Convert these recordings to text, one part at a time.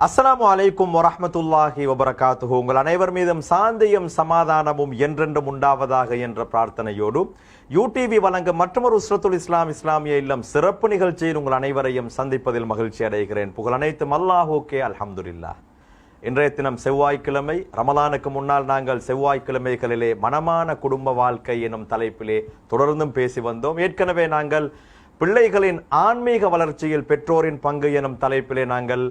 அஸ்ஸலாமு அலைக்கும் வரஹ்மத்துல்லாஹி வபரகாத்துஹு. உங்கள் அனைவர் மீதும் சாந்தியும் சமாதானமும் என்றென்றும் உண்டாவதாக என்ற பிரார்த்தனையோடு யூடிவி வழங்கும் மற்றொரு உஸ்ரத்துல் இஸ்லாம் இஸ்லாமிய இல்லம் சிறப்பு நிகழ்ச்சியில் உங்கள் அனைவரையும் சந்திப்பதில் மகிழ்ச்சி அடைகிறேன். புகழ் அனைத்தும் அல்லாஹுக்கே, அல்ஹம்துலில்லாஹ். இன்றைய தினம் செவ்வாய்க்கிழமை. ரமலானுக்கு முன்னால் நாங்கள் செவ்வாய்க்கிழமைகளிலே மனமான குடும்ப வாழ்க்கை எனும் தலைப்பிலே தொடர்ந்தும் பேசி வந்தோம். ஏற்கனவே நாங்கள் பிள்ளைகளின் ஆன்மீக வளர்ச்சியில் பெற்றோரின் பங்கு எனும் தலைப்பிலே நாங்கள்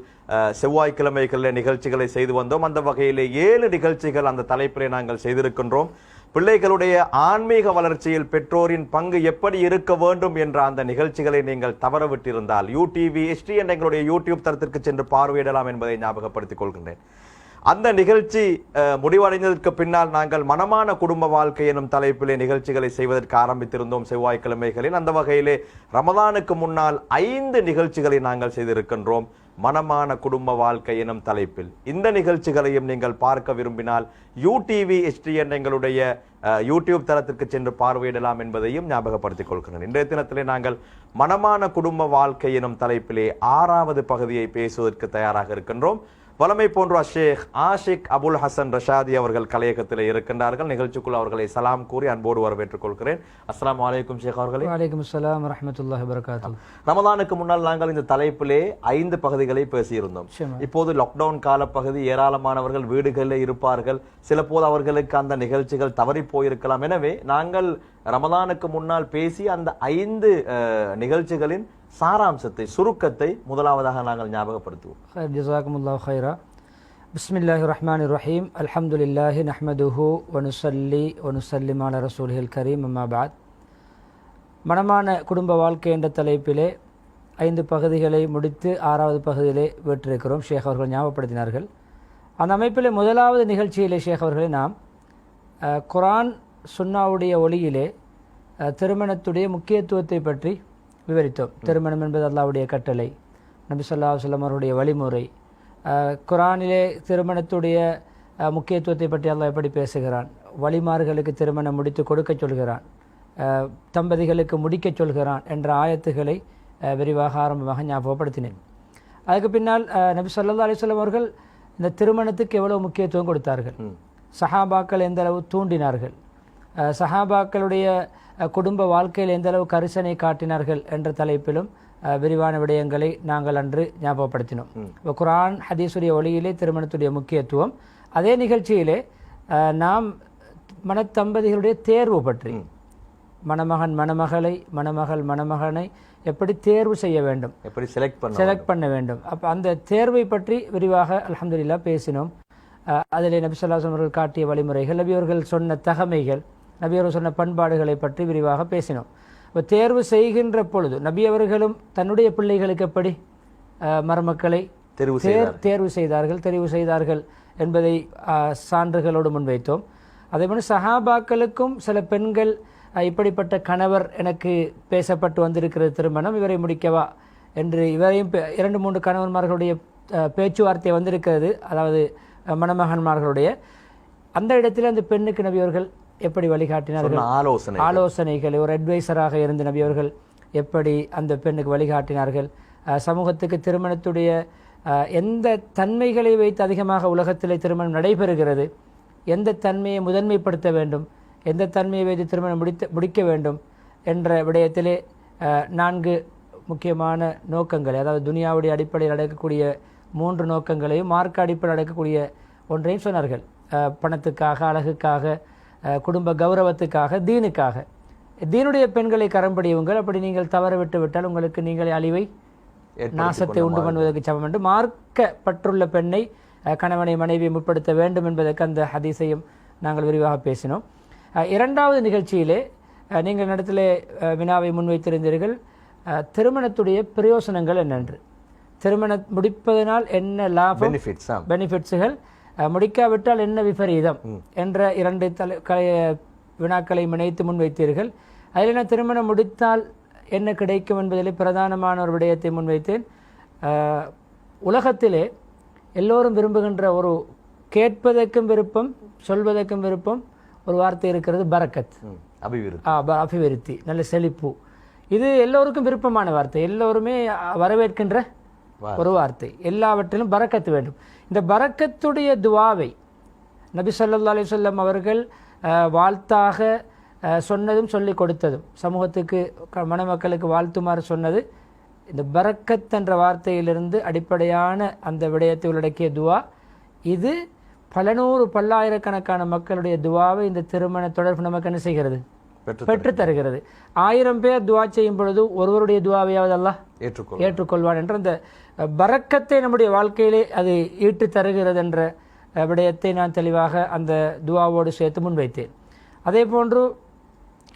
செவ்வாய்க்கிழமைகளில் நிகழ்ச்சிகளை செய்து வந்தோம். அந்த வகையிலே 7 நிகழ்ச்சிகள் அந்த தலைப்பிலே நாங்கள் செய்திருக்கின்றோம். பிள்ளைகளுடைய ஆன்மீக வளர்ச்சியில் பெற்றோரின் பங்கு எப்படி இருக்க வேண்டும் என்ற அந்த நிகழ்ச்சிகளை நீங்கள் தவறவிட்டிருந்தால் யூடிவி HD என்ற எங்களுடைய யூடியூப் தளத்திற்கு சென்று பார்வையிடலாம் என்பதை ஞாபகப்படுத்திக் கொள்கின்றேன். அந்த நிகழ்ச்சி முடிவடைந்ததற்கு பின்னால் நாங்கள் மனமான குடும்ப வாழ்க்கை எனும் தலைப்பிலே நிகழ்ச்சிகளை செய்வதற்கு ஆரம்பித்திருந்தோம் செவ்வாய்க்கிழமைகளில். அந்த வகையிலே ரமலானுக்கு முன்னால் 5 நிகழ்ச்சிகளை நாங்கள் செய்திருக்கின்றோம் மனமான குடும்ப வாழ்க்கை எனும் தலைப்பில். இந்த நிகழ்ச்சிகளையும் நீங்கள் பார்க்க விரும்பினால் யூடிவி HD என்ற எங்களுடைய யூடியூப் தளத்திற்கு சென்று பார்வையிடலாம் என்பதையும் ஞாபகப்படுத்திக் கொள்கிறேன். இன்றைய தினத்திலே நாங்கள் மனமான குடும்ப வாழ்க்கை எனும் தலைப்பிலே 6வது பகுதியை பேசுவதற்கு தயாராக இருக்கின்றோம். வலமை போன்ற ஷேக் ஆஷிக் அபுல் ஹசன் ரஷாதி அவர்கள் கலையகத்தில் இருக்கின்றார்கள். நிகழ்ச்சிக்குள் அவர்களை சலாம் கூறி அன்போடு வரவேற்றுக் கொள்கிறேன். அஸ்ஸலாமு அலைக்கும் ஷேக் அவர்களே. வலைக்கும் அஸ்ஸலாம் வரஹ்மத்துல்லாஹி வபரகாத்துஹு. ரமலானுக்கு முன்னால் நாங்கள் இந்த தலைப்பிலே 5 பகுதிகளை பேசியிருந்தோம். இப்போது லாக்டவுன் கால பகுதி, ஏராளமானவர்கள் வீடுகளில் இருப்பார்கள். சில போது அவர்களுக்கு அந்த நிகழ்ச்சிகள் தவறி போயிருக்கலாம். எனவே நாங்கள் ரமலானுக்கு முன்னால் பேசி அந்த 5 நிகழ்ச்சிகளின் சாராம்சத்தை, சுருக்கத்தை முதலாவதாக நாங்கள் ஞாபகப்படுத்துவோம். ஜஸாக்குமுல்லாஹு கைரா. பிஸ்மில்லாஹிர் ரஹ்மானிர் ரஹீம். அல்ஹம்துலில்லாஹி நஹ்மதுஹு வ நுஸல்லி வ நுஸல்லிமு அலா ரசூலில் கரீம். அம்மா பஅத். மனமான குடும்ப வாழ்க்கை என்ற தலைப்பிலே 5 பகுதிகளை முடித்து 6வது பகுதியிலே விட்டிருக்கிறோம். ஷேக் அவர்கள் ஞாபகப்படுத்தினார்கள். அந்த அமைப்பிலே முதலாவது நிகழ்ச்சியிலே ஷேக் அவர்களை நாம் குர்ஆன் சுன்னாவுடைய ஒளியிலே திருமணத்துடைய முக்கியத்துவத்தை பற்றி விவரித்தோம். திருமணம் என்பது அல்லாஹ்வுடைய கட்டளை, நபி ஸல்லல்லாஹு அலைஹி வஸல்லம் அவருடைய வழிமுறை. குர்ஆனிலே திருமணத்துடைய முக்கியத்துவத்தை பற்றி அல்லாஹ் எப்படி பேசுகிறான், வழிமார்களுக்கு திருமணம் முடித்து கொடுக்க சொல்கிறான், தம்பதிகளுக்கு முடிக்க சொல்கிறான் என்ற ஆயத்துக்களை விரிவாக ஆரம்பமாக ஞாபகப்படுத்தினேன். அதுக்கு பின்னால் நபி ஸல்லல்லாஹு அலைஹி வஸல்லம் அவர்கள் இந்த திருமணத்துக்கு எவ்வளவு முக்கியத்துவம் கொடுத்தார்கள், சஹாபாக்கள் எந்த அளவு தூண்டினார்கள், சஹாபாக்களுடைய குடும்ப வாழ்க்கையில் எந்த அளவு கரிசனை காட்டினார்கள் என்ற தலைப்பிலும் விரிவான விடயங்களை நாங்கள் அன்று ஞாபகப்படுத்தினோம். குர்ஆன் ஹதீஸுடைய ஒளியிலே திருமணத்துடைய முக்கியத்துவம், அதே நிகழ்ச்சியிலே நாம் மனத்தம்பதிகளுடைய தேர்வு பற்றி, மணமகன் மணமகளை, மணமகள் மணமகனை எப்படி தேர்வு செய்ய வேண்டும், எப்படி செலக்ட் பண்ண வேண்டும், அப்போ அந்த தேர்வை பற்றி விரிவாக அல்ஹம்துலில்லாஹ் பேசினோம். அதிலே நபி ஸல்லல்லாஹு அலைஹி வஸல்லம் அவர்கள் காட்டிய வழிமுறைகள், நபி அவர்கள் சொன்ன தகமைகள், நபி அவர்கள் சொன்ன பண்பாடுகளை பற்றி விரிவாக பேசினோம். இப்போ தேர்வு செய்கின்ற பொழுது நபி அவர்களும் தன்னுடைய பிள்ளைகளுக்கு எப்படி மருமக்களை தெரிவு செய்தார்கள் என்பதை சான்றுகளோடு முன்வைத்தோம். அதேபோல சஹாபாக்களுக்கும் சில பெண்கள் இப்படிப்பட்ட கணவர் எனக்கு பேசப்பட்டு வந்திருக்கிறது, திருமணம் இவரை முடிக்கவா என்று இவரையும் 2-3 கணவன்மார்களுடைய பேச்சுவார்த்தை வந்திருக்கிறது, அதாவது மணமகன்மார்களுடைய. அந்த இடத்தில் அந்த பெண்ணுக்கு நபி அவர்கள் எப்படி வழிகாட்டினார்கள், ஆலோசனைகள், ஒரு அட்வைசராக இருந்த நபி அவர்கள் எப்படி அந்த பெண்ணுக்கு வழிகாட்டினார்கள், சமூகத்துக்கு திருமணத்துடைய எந்த தன்மைகளை வைத்து அதிகமாக உலகத்திலே திருமணம் நடைபெறுகிறது, எந்த தன்மையை முதன்மைப்படுத்த வேண்டும், எந்த தன்மையை வைத்து திருமணம் முடிக்க வேண்டும் என்ற விடயத்திலே 4 முக்கியமான நோக்கங்களை, அதாவது துனியாவுடைய அடிப்படையில் நடக்கக்கூடிய 3 நோக்கங்களையும், மார்க்க அடிப்படையில் நடக்கக்கூடிய ஒன்றையும் சொன்னார்கள். பணத்துக்காக, அழகுக்காக, குடும்ப கௌரவத்துக்காக, தீனுக்காக. தீனுடைய பெண்களை கரம்படியுங்கள், அப்படி நீங்கள் தவற விட்டு விட்டால் உங்களுக்கு நீங்களே அழிவை, நாசத்தை உண்டு பண்ணுவதற்கு சமம் என்று மார்க்கப்பட்டுள்ள பெண்ணை, கணவனை மனைவியை முற்படுத்த வேண்டும் என்பதற்கு அந்த ஹதீஸையும் நாங்கள் விரிவாக பேசினோம். 2வது நிகழ்ச்சியிலே நீங்கள் இடத்துல வினாவை முன்வைத்திருந்தீர்கள், திருமணத்துடைய பிரயோசனங்கள் என்னென்று, திருமணம் முடிப்பதனால் என்ன லாபம், பெனிஃபிட்ஸுகள், முடிக்காவிட்டால் என்ன விபரீதம் என்ற 2 வினாக்களை இணைத்து முன்வைத்தீர்கள். அதில் திருமணம் முடித்தால் என்ன கிடைக்கும் என்பதிலே பிரதானமான ஒரு விடயத்தை முன்வைத்தேன். உலகத்திலே எல்லோரும் விரும்புகின்ற ஒரு, கேட்பதற்கும் விருப்பம், சொல்வதற்கும் விருப்பம் ஒரு வார்த்தை இருக்கிறது, பரக்கத், அபிவிருத்தி, நல்ல செழிப்பு. இது எல்லோருக்கும் விருப்பமான வார்த்தை, எல்லோருமே வரவேற்கின்ற ஒரு வார்த்தை, எல்லாவற்றிலும் பரக்கத்து வேண்டும். இந்த பரக்கத்துடைய துவாவை நபி ஸல்லல்லாஹு அலைஹி வஸல்லம் அவர்கள் வாழ்த்தாக சொன்னதும் சொல்லிக் கொடுத்ததும், சமூகத்துக்கு மணமக்களுக்கு வாழ்த்துமாறு சொன்னது இந்த பரக்கத் என்ற வார்த்தையிலிருந்து அடிப்படையான அந்த விடயத்தை உள்ளடக்கிய துவா. இது பல நூறு பல்லாயிரக்கணக்கான மக்களுடைய துவாவை இந்த திருமண தொடர்பு நமக்கு என்ன செய்கிறது? பெற்று தருகிறது. 1000 பேர் துவா செய்யும் பொழுது ஒருவருடைய துவாவையாவது அல்லாஹ் ஏற்றுக்கொள்வான் என்ற அந்த பரக்கத்தை நம்முடைய வாழ்க்கையிலே அது ஈட்டு தருகிறது என்ற விடயத்தை நான் தெளிவாக அந்த துவாவோடு சேர்த்து முன்வைத்தேன். அதே போன்று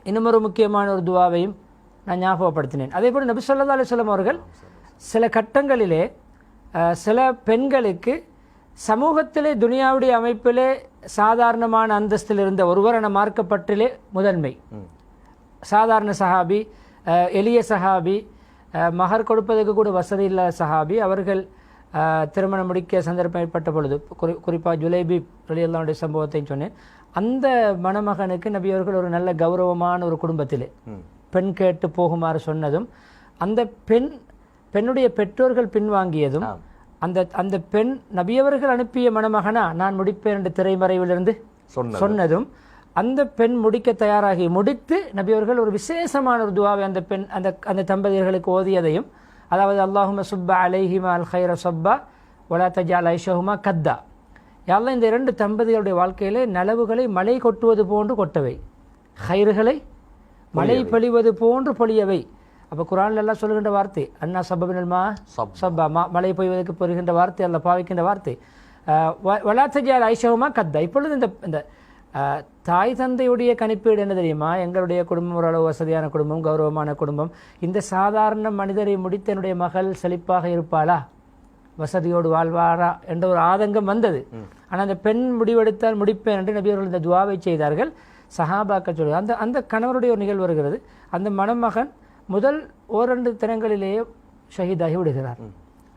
இன்னும் ஒரு முக்கியமான ஒரு துவாவையும் நான் ஞாபகப்படுத்தினேன். அதே போல் நபி ஸல்லல்லாஹு அலைஹி வஸல்லம் அவர்கள் சில கட்டங்களிலே சில பெண்களுக்கு சமூகத்திலே துனியாவுடைய அமைப்பிலே சாதாரணமான அந்தஸ்தில் இருந்த ஒருவர் என மார்க்கப்பட்டிலே முதன்மை சாதாரண சஹாபி, எளிய சஹாபி, மகர் கொடுப்பதற்கு கூட வசதி இல்லாத சஹாபி, அவர்கள் திருமணம் முடிக்க சந்தர்ப்பம் ஏற்பட்ட பொழுது குறிப்பாக ஜுலைபீப் ரலியல்லாஹு சம்பவத்தை சொன்னேன். அந்த மணமகனுக்கு நபி அவர்கள் ஒரு நல்ல கௌரவமான ஒரு குடும்பத்திலே பெண் கேட்டு போகுமாறு சொன்னதும், அந்த பெண்ணுடைய பெற்றோர்கள் பின்வாங்கியதும், அந்த பெண் நபியவர்கள் அனுப்பிய மணமகனா நான் முடிப்பேன் என்று திரைமறைவிலிருந்து சொன்னதும், அந்த பெண் முடிக்க தயாராகி முடித்து நபியவர்கள் ஒரு விசேஷமான ஒரு துவாவை அந்த பெண் அந்த தம்பதியர்களுக்கு ஓதியதையும், அதாவது அல்லாஹும்ம சுப்ப அலைஹிமா அல் ஹைர சப்பா வலா தஜால் ஐஷஹுமா கத்தா, யாரெல்லாம் இந்த 2 தம்பதிகளுடைய வாழ்க்கையிலே நலவுகளை மழை கொட்டுவது போன்று கொட்டவை, ஹைறுகளை மழை பொழிவது போன்று பொழியவை. அப்போ குரான்ல எல்லாம் சொல்லுகின்ற வார்த்தை அண்ணா சப்பபினல் மா சப்பா, மழை பொய்வதற்கு பொறுகின்ற வார்த்தை அல்ல பாவிக்கின்ற வார்த்தை. வலா தஜால் ஐஷஹுமா கத்தா. இப்பொழுது இந்த தாய் தந்தையுடைய கணிப்பீடு என்ன தெரியுமா? எங்களுடைய குடும்பம் ஓரளவு வசதியான குடும்பம், கௌரவமான குடும்பம், இந்த சாதாரண மனிதரை முடித்த என்னுடைய மகள் செழிப்பாக இருப்பாளா, வசதியோடு வாழ்வாரா என்ற ஒரு ஆதங்கம் வந்தது. ஆனால் அந்த பெண் முடிவெடுத்தால் முடிப்பேன் என்று நபி அவர்கள் இந்த துவாவை செய்தார்கள். சஹாபாக்கள் சொல்லுவாங்க. அந்த கணவருடைய ஒரு நிகழ்வு வருகிறது. அந்த மணமகன் முதல் 1-2 தினங்களிலேயே ஷஹீதாகி விடுகிறார்.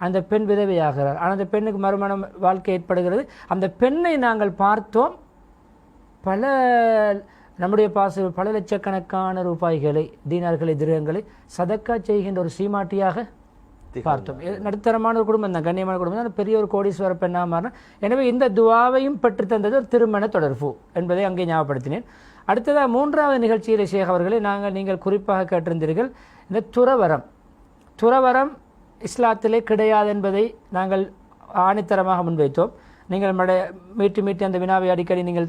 அந்த பெண் விதவையாகிறார். ஆனால் அந்த பெண்ணுக்கு மறுமணம் வாழ்க்கை ஏற்படுகிறது. அந்த பெண்ணை நாங்கள் பார்த்தோம். பல நம்முடைய பல லட்சக்கணக்கான ரூபாய்களை, தீனார்களை, திரகங்களை சதக்கா செய்கின்ற ஒரு சீமாட்டியாக பார்த்தோம். நடுத்தரமான ஒரு குடும்பம் தான், கண்ணியமான குடும்பம் தான், பெரிய ஒரு கோடீஸ்வர பெண்ணாக மாறின. எனவே இந்த துவாவையும் பெற்று தந்தது ஒரு திருமண தொடர்பு என்பதை அங்கே ஞாபகப்படுத்தினேன். அடுத்ததாக 3வது நிகழ்ச்சியில் ஷேக் அவர்களே நீங்கள் குறிப்பாக கேட்டிருந்தீர்கள். இந்த துறவரம் இஸ்லாத்திலே கிடையாது என்பதை நாங்கள் ஆணித்தரமாக முன்வைத்தோம். நீங்கள் மீட்டி அந்த வினாவை அடிக்கடி நீங்கள்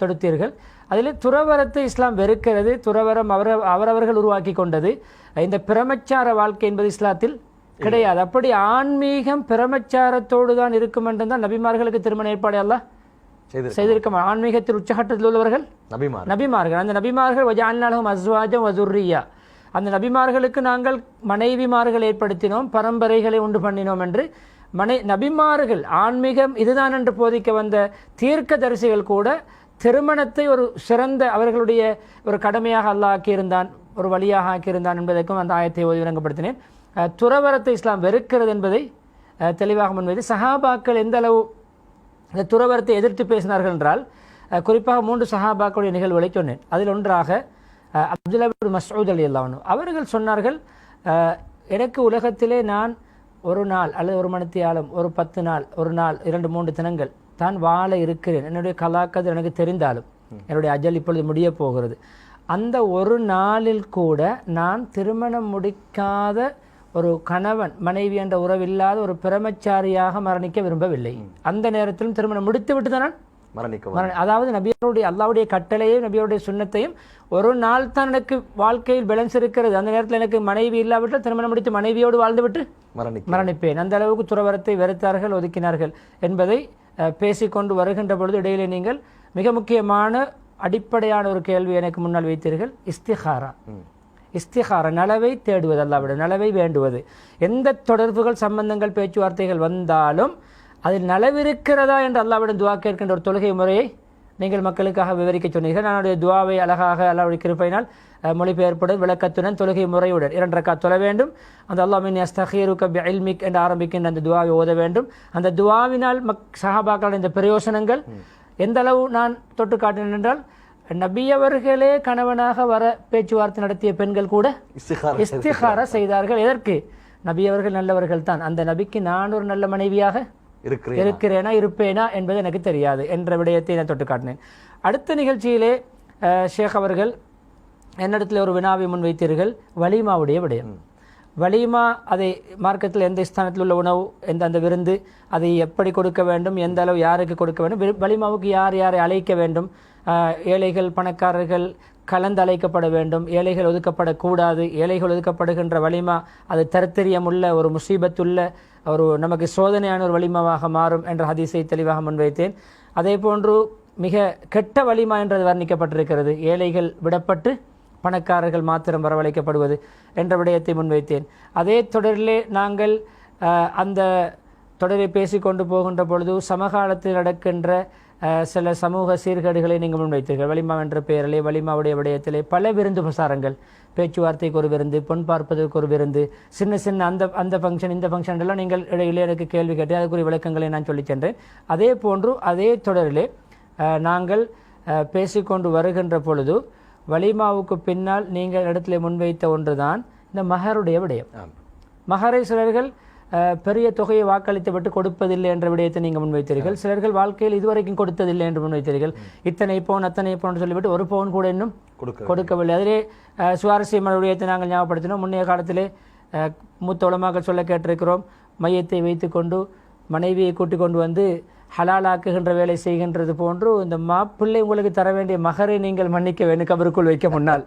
தொடுத்தீர்கள். அதில் துறவரத்தை இஸ்லாம் வெறுக்கிறது. துறவரம் அவரவர்கள் உருவாக்கி கொண்டது. இந்த பிரமச்சார வாழ்க்கை என்பது இஸ்லாத்தில் கிடையாது. அப்படி ஆன்மீகம் பிரமச்சாரத்தோடு தான் இருக்கும் என்று தான் நபிமார்களுக்கு திருமண ஏற்பாடு எல்லாம் செய்திருக்க. ஆன்மீகத்தில் உச்சகட்டத்தில் உள்ளவர்கள் நபிமார்கள். அந்த நபிமார்கள் வஜஅல்னாலஹும் அஸ்வாஜம் வதுர்ரியா, அந்த நபிமார்களுக்கு நாங்கள் மனைவிமார்கள் ஏற்படுத்தினோம், பரம்பரைகளை உண்டு பண்ணினோம் என்று நபிமார்கள் ஆன்மீகம் இதுதான் என்று போதிக்க வந்த தீர்க்கதரிசிகள் கூட திருமணத்தை ஒரு சிறந்த அவர்களுடைய ஒரு கடமையாக அல்லாஹ் ஆக்கியிருந்தான், ஒரு வழியாக ஆக்கியிருந்தான் என்பதற்கும் அந்த ஆயத்தை ஓதி விளங்கப்படுத்தினேன். துறவரத்தை இஸ்லாம் வெறுக்கிறது என்பதை தெளிவாக முன்வைத்து, சஹாபாக்கள் எந்த அளவு இந்த துறவரத்தை எதிர்த்து பேசினார்கள் என்றால், குறிப்பாக 3 சஹாபாக்களுடைய நிகழ்வுகளை சொன்னேன். அதில் ஒன்றாக அப்துல்லா இப்னு மஸ்ஊத் ரலியல்லாஹு அன்ஹு அவர்கள் சொன்னார்கள், எனக்கு உலகத்திலே நான் ஒரு நாள் அல்லது ஒரு மணித்தியாலம், ஒரு 10 நாள், ஒரு நாள் 2-3 தினங்கள் தான் வாழ இருக்கிறேன். என்னுடைய கலாக்கது எனக்கு தெரிந்தாலும் என்னுடைய அஜல் இப்பொழுது முடிய போகிறது. அந்த ஒரு நாளில் கூட நான் திருமணம் முடிக்காத ஒரு கணவன் மனைவி என்ற உறவில்லாத ஒரு பிரமச்சாரியாக மரணிக்க விரும்பவில்லை. அந்த நேரத்திலும் திருமணம் முடித்து விட்டு தான் அதாவது நபியோடைய அல்லாவுடைய கட்டளையும் நபியோடைய சுன்னத்தையும் ஒரு நாள் தான் எனக்கு வாழ்க்கையில் பேலன்ஸ் இருக்கிறது, அந்த நேரத்தில் எனக்கு மனைவி இல்லாவிட்டால் திருமணம் முடித்து மனைவியோடு வாழ்ந்துவிட்டு மரணிப்பேன். அந்த அளவுக்கு துறவரத்தை வெறுத்தார்கள், ஒதுக்கினார்கள் என்பதை பேசிக்கொண்டு வருகின்ற பொழுது இடையிலே நீங்கள் மிக முக்கியமான அடிப்படையான ஒரு கேள்வி எனக்கு முன்னால் வைத்தீர்கள். இஸ்திகாரா, நலவை தேடுவது, அல்லாஹ்விட நலவை வேண்டுவது. எந்த தொடர்புகள், சம்பந்தங்கள், பேச்சுவார்த்தைகள் வந்தாலும் அதில் நலவிருக்கிறதா என்று அல்லாஹ்விடம் துவா கேட்கின்ற ஒரு தொழுகை முறையை நீங்கள் மக்களுக்காக விவரிக்க சொன்னீர்கள். என்னுடைய துவாவை அழகாக அல்லாஹ்வுடைய கிருபையினால் மொழிபெயர்ப்புடன் விளக்கத்துடன் தொழுகை முறையுடன் 2 ரக்காத் தொழ வேண்டும். அந்த அல்லாஹ்வின் அஸ்தகீருக பிஇல்மிக் என்று ஆரம்பிக்கின்ற அந்த துவாவை ஓத வேண்டும். அந்த துவாவினால் சஹாபாக்களின் இந்த பிரயோசனங்கள் எந்த அளவு நான் தொட்டு காட்டினேன் என்றால், நபியவர்களே கணவனாக வர பேச்சுவார்த்தை நடத்திய பெண்கள் கூட இஸ்திகாரா செய்தார்கள். எதற்கு? நபி அவர்கள் நல்லவர்கள் தான், அந்த நபிக்கு நான் ஒரு நல்ல மனைவியாக இருக்கிறேனா இருப்பேனா என்பது எனக்கு தெரியாது என்ற விடயத்தை நான் தொட்டு காட்டினேன். அடுத்த நிகழ்ச்சியிலே ஷேக் அவர்கள் என்னிடத்தில் ஒரு வினாவை முன்வைத்தீர்கள், வலிமாவுடைய விடயம். வலிமா அதை மார்க்கத்தில் எந்த ஸ்தானத்தில் உள்ள உணவு, அந்த விருந்து, அதை எப்படி கொடுக்க வேண்டும், எந்த அளவு யாருக்கு கொடுக்க வேண்டும், வலிமாவுக்கு யார் யாரை அழைக்க வேண்டும், ஏழைகள் பணக்காரர்கள் கலந்து அழைக்கப்பட வேண்டும், ஏழைகள் ஒதுக்கப்படக்கூடாது, ஏழைகள் ஒதுக்கப்படுகின்ற வலிமா அது தரித்திரியமுள்ள ஒரு முசீபத்துள்ள ஒரு நமக்கு சோதனையான ஒரு வலிமாவாக மாறும் என்ற ஹதீஸை தெளிவாக முன்வைத்தேன். அதே போன்று மிக கெட்ட வலிமா என்றது வர்ணிக்கப்பட்டிருக்கிறது, ஏழைகள் விடப்பட்டு பணக்காரர்கள் மாத்திரம் வரவழைக்கப்படுவது என்ற விடயத்தை முன்வைத்தேன். அதே தொடரிலே நாங்கள் அந்த தொடரை பேசிக்கொண்டு போகின்ற பொழுது சமகாலத்தில் நடக்கின்ற சில சமூக சீர்கேடுகளை நீங்கள் முன்வைத்தீர்கள். வலிமா என்ற பெயரிலே வலிமாவுடைய விடயத்திலே பல விருந்து பிரசாரங்கள், பேச்சுவார்த்தைக்கு ஒரு விருந்து, பொன் பார்ப்பதற்கு ஒரு விருந்து, சின்ன சின்ன அந்த ஃபங்க்ஷன் இந்த ஃபங்க்ஷன் எல்லாம் நீங்கள் இடையிலே எனக்கு கேள்வி கேட்டு அதுக்குரிய விளக்கங்களை நான் சொல்லிச் சென்றேன். அதே போன்று அதே தொடரிலே நாங்கள் பேசிக்கொண்டு வருகின்ற பொழுது வலிமாவுக்கு பின்னால் நீங்கள் இடத்துல முன்வைத்த ஒன்றுதான் இந்த மஹருடைய விடயம். மஹரை சிலர்கள் பெரிய தொகையை வாக்களித்து விட்டு கொடுப்பதில்லை என்ற விடயத்தை நீங்கள் முன்வைத்தீர்கள். சிலர்கள் வாழ்க்கையில் இதுவரைக்கும் கொடுத்ததில்லை என்று முன்வைத்தீர்கள். இத்தனை பவுன் அத்தனை பவுன் சொல்லிவிட்டு ஒரு பவுன் கூட இன்னும் கொடுக்கவில்லை. அதிலே சுவாரஸ்யமான விடயத்தை நாங்கள் ஞாபகப்படுத்தினோம். முன்னைய காலத்திலே மூத்த உலமாக்கள் சொல்ல கேட்டிருக்கிறோம், மையத்தை வைத்து கொண்டு மனைவியை கூட்டிக் கொண்டு வந்து ஹலாலாக்குகின்ற வேலை செய்கின்றது போன்று இந்த மாப்பிள்ளை உங்களுக்கு தர வேண்டிய மகரை நீங்கள் மன்னிக்க வேண்டும் கபருக்குள் வைக்க முன்னால்.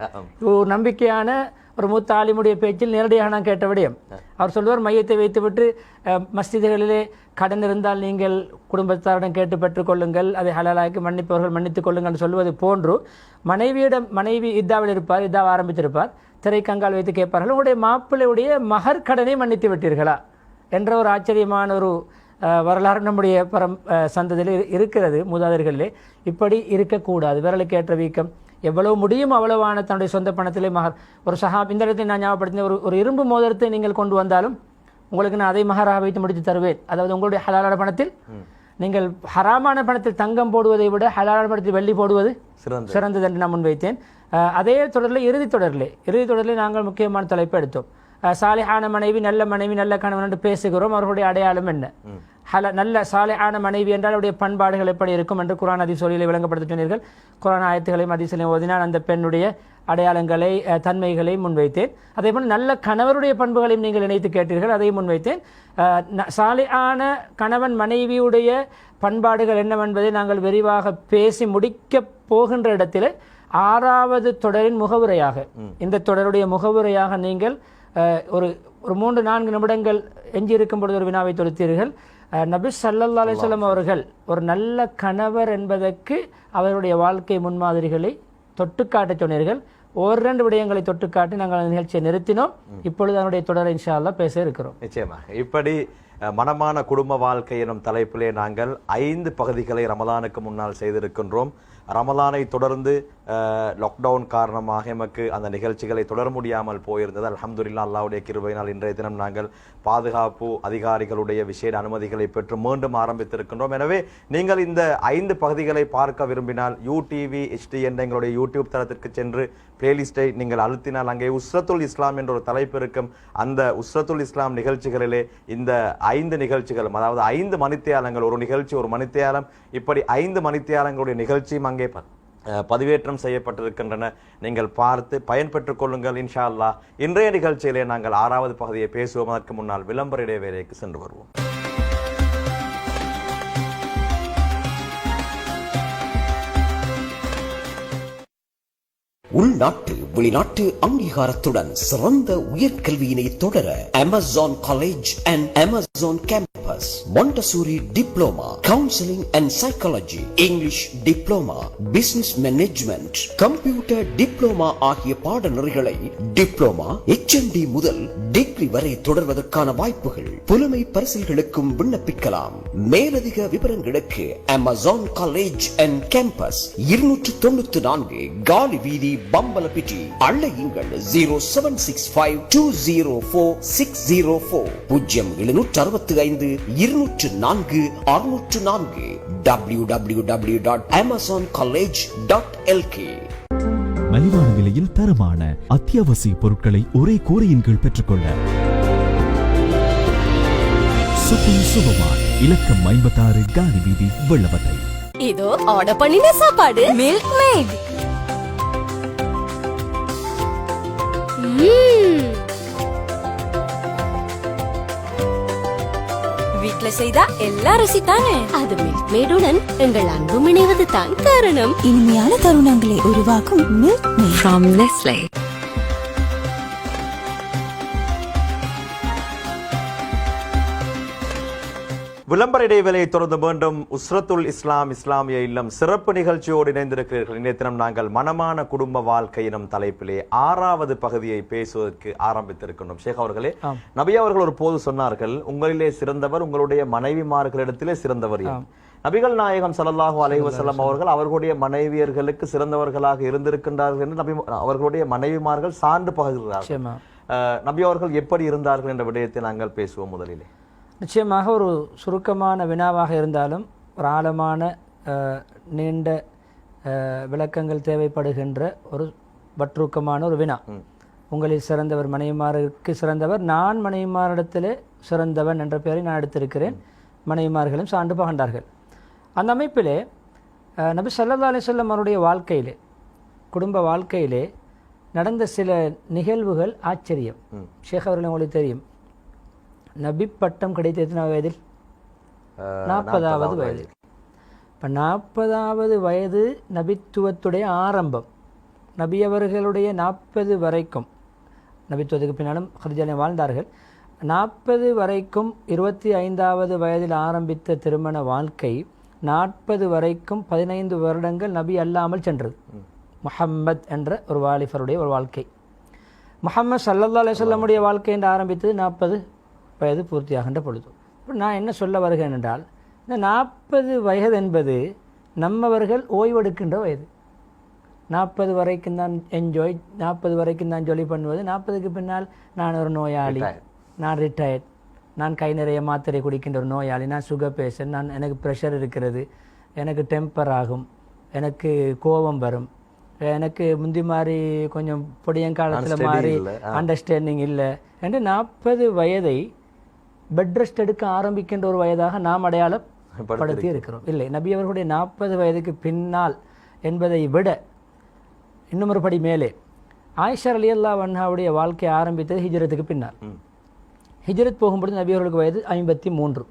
ஒரு நம்பிக்கையான ஒரு மூத்த ஆலிமுடைய பேச்சில் நேரடியாக நான் கேட்ட விடயம். அவர் சொல்வார், மையத்தை வைத்துவிட்டு மஸ்ஜிதுகளிலே கடன் இருந்தால் நீங்கள் குடும்பத்தாரிடம் கேட்டு பெற்றுக்கொள்ளுங்கள், அதை ஹலாலாக்கி மன்னிப்பவர்கள் மன்னித்துக் கொள்ளுங்கள் சொல்வது போன்று மனைவி இத்தாவில் இருப்பார், இத்தாவை ஆரம்பித்திருப்பார், திரைக்கங்கால் வைத்து கேட்பார்கள், உங்களுடைய மாப்பிள்ளையுடைய மகர் கடனை மன்னித்து விட்டீர்களா என்ற ஒரு ஆச்சரியமான ஒரு வரலாறு நம்முடைய சந்ததியில் இருக்கிறது. மூதாதையர்களிலே இப்படி இருக்கக்கூடாது. விரலுக்கு ஏற்ற வீக்கம், எவ்வளவு முடியும் அவ்வளவான தன்னுடைய சொந்த பணத்திலே மகர். ஒரு இந்த இடத்தை நான் ஞாபகப்படுத்தின ஒரு இரும்பு மோதிரத்தை நீங்கள் கொண்டு வந்தாலும் உங்களுக்கு நான் அதை மகராக வைத்து முடித்து தருவேன். அதாவது உங்களுடைய ஹலாலான பணத்தில், நீங்கள் ஹராமான பணத்தில் தங்கம் போடுவதை விட ஹலாலான பணத்தில் வெள்ளி போடுவது சிறந்தது என்று நான் முன்வைத்தேன். அதே தொடரில் இறுதி தொடரிலே நாங்கள் முக்கியமான தலைப்பு எடுத்தோம். சாலிஹான மனைவி, நல்ல கணவன் என்று பேசுகிறோம். அவர்களுடைய அடையாளம் என்ன? நல்ல சாலிஹான மனைவி என்றால் அவருடைய பண்பாடுகள் எப்படி இருக்கும் என்று குர்ஆன் ஹதீஸ் சொல்லிலே விளங்கப்படுத்த சொன்னீர்கள். குர்ஆன் ஆயத்துகளையும் ஹதீஸையும் ஓதினால் அந்த பெண்ணுடைய அடையாளங்களை தன்மைகளை முன்வைத்தேன். அதே போல் நல்ல கணவருடைய பண்புகளையும் நீங்கள் இணைத்து கேட்டீர்கள், அதையும் முன்வைத்தேன். சாலிஹான கணவன் மனைவியுடைய பண்பாடுகள் என்னவென்பதை நாங்கள் விரிவாக பேசி முடிக்க போகின்ற இடத்தில் 6வது தொடரின் முகவுரையாக, இந்த தொடருடைய முகவுரையாக நீங்கள் ஒரு 3-4 நிமிடங்கள் எஞ்சியிருக்கும் பொழுது ஒரு வினாவை தொடுத்தீர்கள். நபி ஸல்லல்லாஹு அலைஹி வஸல்லம் அவர்கள் ஒரு நல்ல கணவர் என்பதற்கு அவருடைய வாழ்க்கை முன்மாதிரிகளை தொட்டுக்காட்ட சொன்னீர்கள். 1-2 விடயங்களை தொட்டுக்காட்டி நாங்கள் அந்த நிகழ்ச்சியை நிறுத்தினோம். இப்பொழுது அதனுடைய தொடரை இன்ஷா அல்லாஹ் பேச இருக்கிறோம். நிச்சயமாக இப்படி மனமான குடும்ப வாழ்க்கை எனும் தலைப்பிலே நாங்கள் 5 பகுதிகளை ரமலானுக்கு முன்னால் செய்திருக்கின்றோம். ரமலானை தொடர்ந்து லாக்டவுன் காரணமாக எமக்கு அந்த நிகழ்ச்சிகளை தொடர முடியாமல் போயிருந்தது. அல்ஹம்துலில்லாஹ், அல்லாஹ்வுடைய கிருபையினால் இன்றைய தினம் நாங்கள் பாதுகாப்பு அதிகாரிகளுடைய விசேட அனுமதிகளை பெற்று மீண்டும் ஆரம்பித்திருக்கின்றோம். எனவே நீங்கள் இந்த 5 பகுதிகளை பார்க்க விரும்பினால் UTV HD என்ற எங்களுடைய யூடியூப் தளத்திற்கு சென்று பிளேலிஸ்டை நீங்கள் அழுத்தினால் அங்கே உஸ்ரத்துல் இஸ்லாம் என்ற ஒரு தலைப்பு இருக்கும். அந்த உஸ்ரத்துல் இஸ்லாம் நிகழ்ச்சிகளிலே இந்த 5 நிகழ்ச்சிகளும், அதாவது 5 மணித்தியாலங்கள், ஒரு நிகழ்ச்சி 1 மணித்தியாலம், இப்படி 5 மணித்தியாலங்களுடைய நிகழ்ச்சியும் அங்கே பதிவேற்றம் செய்யப்பட்டிருக்கின்றன. நீங்கள் பார்த்து பயன்பெற்றுக் கொள்ளுங்கள் இன்ஷா அல்லாஹ். இன்றைய நிகழ்ச்சியிலே நாங்கள் 6வது பகுதியை பேசுவோம். அதற்கு முன்னால் விளம்பர இடைவேளைக்கு சென்று வருவோம். உள்நாட்டு வெளிநாட்டு அங்கீகாரத்துடன் சிறந்த உயர்கல்வியினை தொடர Amazon college and Amazon campus, Montessori diploma, counselling and psychology, English diploma, business management, computer diploma ஆகிய பாடநெறிகளை டிப்ளோமா HND முதல் டிகிரி வரை தொடர்வதற்கான வாய்ப்புகள். புலமை பரிசில்களுக்கும் விண்ணப்பிக்கலாம். மேலதிக விவரங்களுக்கு அமேசான் காலேஜ் அண்ட் கேம்பஸ், 294 காலி வீதி, பம்பலப்பிட்டி. அழையுங்கள் 0765204604 0765204604 www.amazoncollege.lk. மலிவான விலையில் தரமான அத்தியாவசிய பொருட்களை ஒரே கூரையின் கீழ் பெற்றுக்கொள்ள சுகம் சுகமாய் இலக்கம் 56 காலி வீதி வெள்ளவத்தை. இதோ ஆர்டர் பண்ணின சாப்பாடு மில்க் மேட். வீட்ல செய்தா எல்லா ருசி தானே. அது மில்க் மேடுடன் எங்கள் அன்பு இணைவது தான் காரணம். இனிமையான தருணங்களை உருவாக்கும் மில்க் மேட் from Nestle. விளம்பர இடைவேளையை தொடர்ந்து மீண்டும் உஸ்ரத்துல் இஸ்லாம் இஸ்லாமிய இல்லம் சிறப்பு நிகழ்ச்சியோடு இணைந்திருக்கிறீர்கள். இன்றைய தினம் நாங்கள் மனமான குடும்ப வாழ்க்கை எனும் தலைப்பிலே 6வது பகுதியை பேசுவதற்கு ஆரம்பித்திருக்கின்றோம். ஷேக் அவர்களே, நபி அவர்கள் ஒரு போது சொன்னார்கள், உங்களிலே சிறந்தவர் உங்களுடைய மனைவிமார்களிடத்திலே சிறந்தவர். நபிகள் நாயகம் ஸல்லல்லாஹு அலைஹி வஸல்லம் அவர்கள் அவர்களுடைய மனைவியர்களுக்கு சிறந்தவர்களாக இருந்திருக்கின்றார்கள் என்று நபி அவர்களுடைய மனைவிமார்கள் சான்று பகிர்கிறார்கள். நபி அவர்கள் எப்படி இருந்தார்கள் என்ற விடயத்தை நாங்கள் பேசுவோம். முதலிலே நிச்சயமாக ஒரு சுருக்கமான வினாவாக இருந்தாலும் ஒரு ஆழமான நீண்ட விளக்கங்கள் தேவைப்படுகின்ற ஒரு வற்றுக்கமான ஒரு வினா. உங்களில் சிறந்தவர் மனைவிமாருக்கு சிறந்தவர், நான் மனைவிமாரிடத்திலே சிறந்தவன் என்ற பெயரை நான் எடுத்திருக்கிறேன். மனைவிமார்களும் சான்று பகர்ந்தார்கள். அந்த அமைப்பிலே நபி ஸல்லல்லாஹு அலைஹி வஸல்லம் அவருடைய வாழ்க்கையிலே, குடும்ப வாழ்க்கையிலே நடந்த சில நிகழ்வுகள் ஆச்சரியம். ஷேக் அவர்கள் உங்களுக்கு தெரியும், நபி பட்டம் கிடைத்த எத்தனை வயதில்? 40வது வயதில். இப்போ 40வது வயது நபித்துவத்துடைய ஆரம்பம். நபி அவர்களுடைய 40 வரைக்கும், நபித்துவத்துக்கு பின்னாலும் ஹதீஜா வாழ்ந்தார்கள். 40 வரைக்கும் 25வது வயதில் ஆரம்பித்த திருமண வாழ்க்கை 40 வரைக்கும் 15 வருடங்கள் நபி அல்லாமல் சென்றது. முஹம்மத் என்ற ஒரு வாலிபருடைய ஒரு வாழ்க்கை. முஹம்மது ஸல்லல்லாஹு அலைஹி வஸல்லமுடைய வாழ்க்கை என்று ஆரம்பித்தது 40 வயது பூர்த்தியாகின்ற பொழுது. இப்போ நான் என்ன சொல்ல வருகிறேன் என்றால், இந்த 40 வயது என்பது நம்மவர்கள் ஓய்வெடுக்கின்ற வயது. 40 வரைக்கும் தான் என்ஜாய், 40 வரைக்கும் தான் ஜொலி பண்ணுவது. 40க்கு பின்னால் நான் ஒரு நோயாளி, நான் ரிட்டையர்ட், நான் கை நிறைய மாத்திரை குடிக்கின்ற ஒரு நோயாளி, நான் சுகர் பேஷண்ட், எனக்கு ப்ரெஷர் இருக்கிறது, எனக்கு டெம்பர் ஆகும், எனக்கு கோபம் வரும், எனக்கு முந்தி மாதிரி கொஞ்சம் பொடியங்காலத்தில் மாதிரி அண்டர்ஸ்டாண்டிங் இல்லை என்று 40 வயதை பெட் ரெஸ்ட் எடுக்க ஆரம்பிக்கின்ற ஒரு வயதாக நாம் அடையாளப்படுத்தி இருக்கிறோம். இல்லை, நபி அவர்களுடைய 40 வயதுக்கு பின்னால் என்பதை விட இன்னும் ஒரு படி மேலே ஆயிஷா ரலியல்லாஹு அன்ஹாவுடைய வாழ்க்கை ஆரம்பித்தது ஹிஜ்ரத்துக்கு பின்னால். ஹிஜ்ரத் போகும்பொழுது நபி அவர்களுக்கு வயது 53.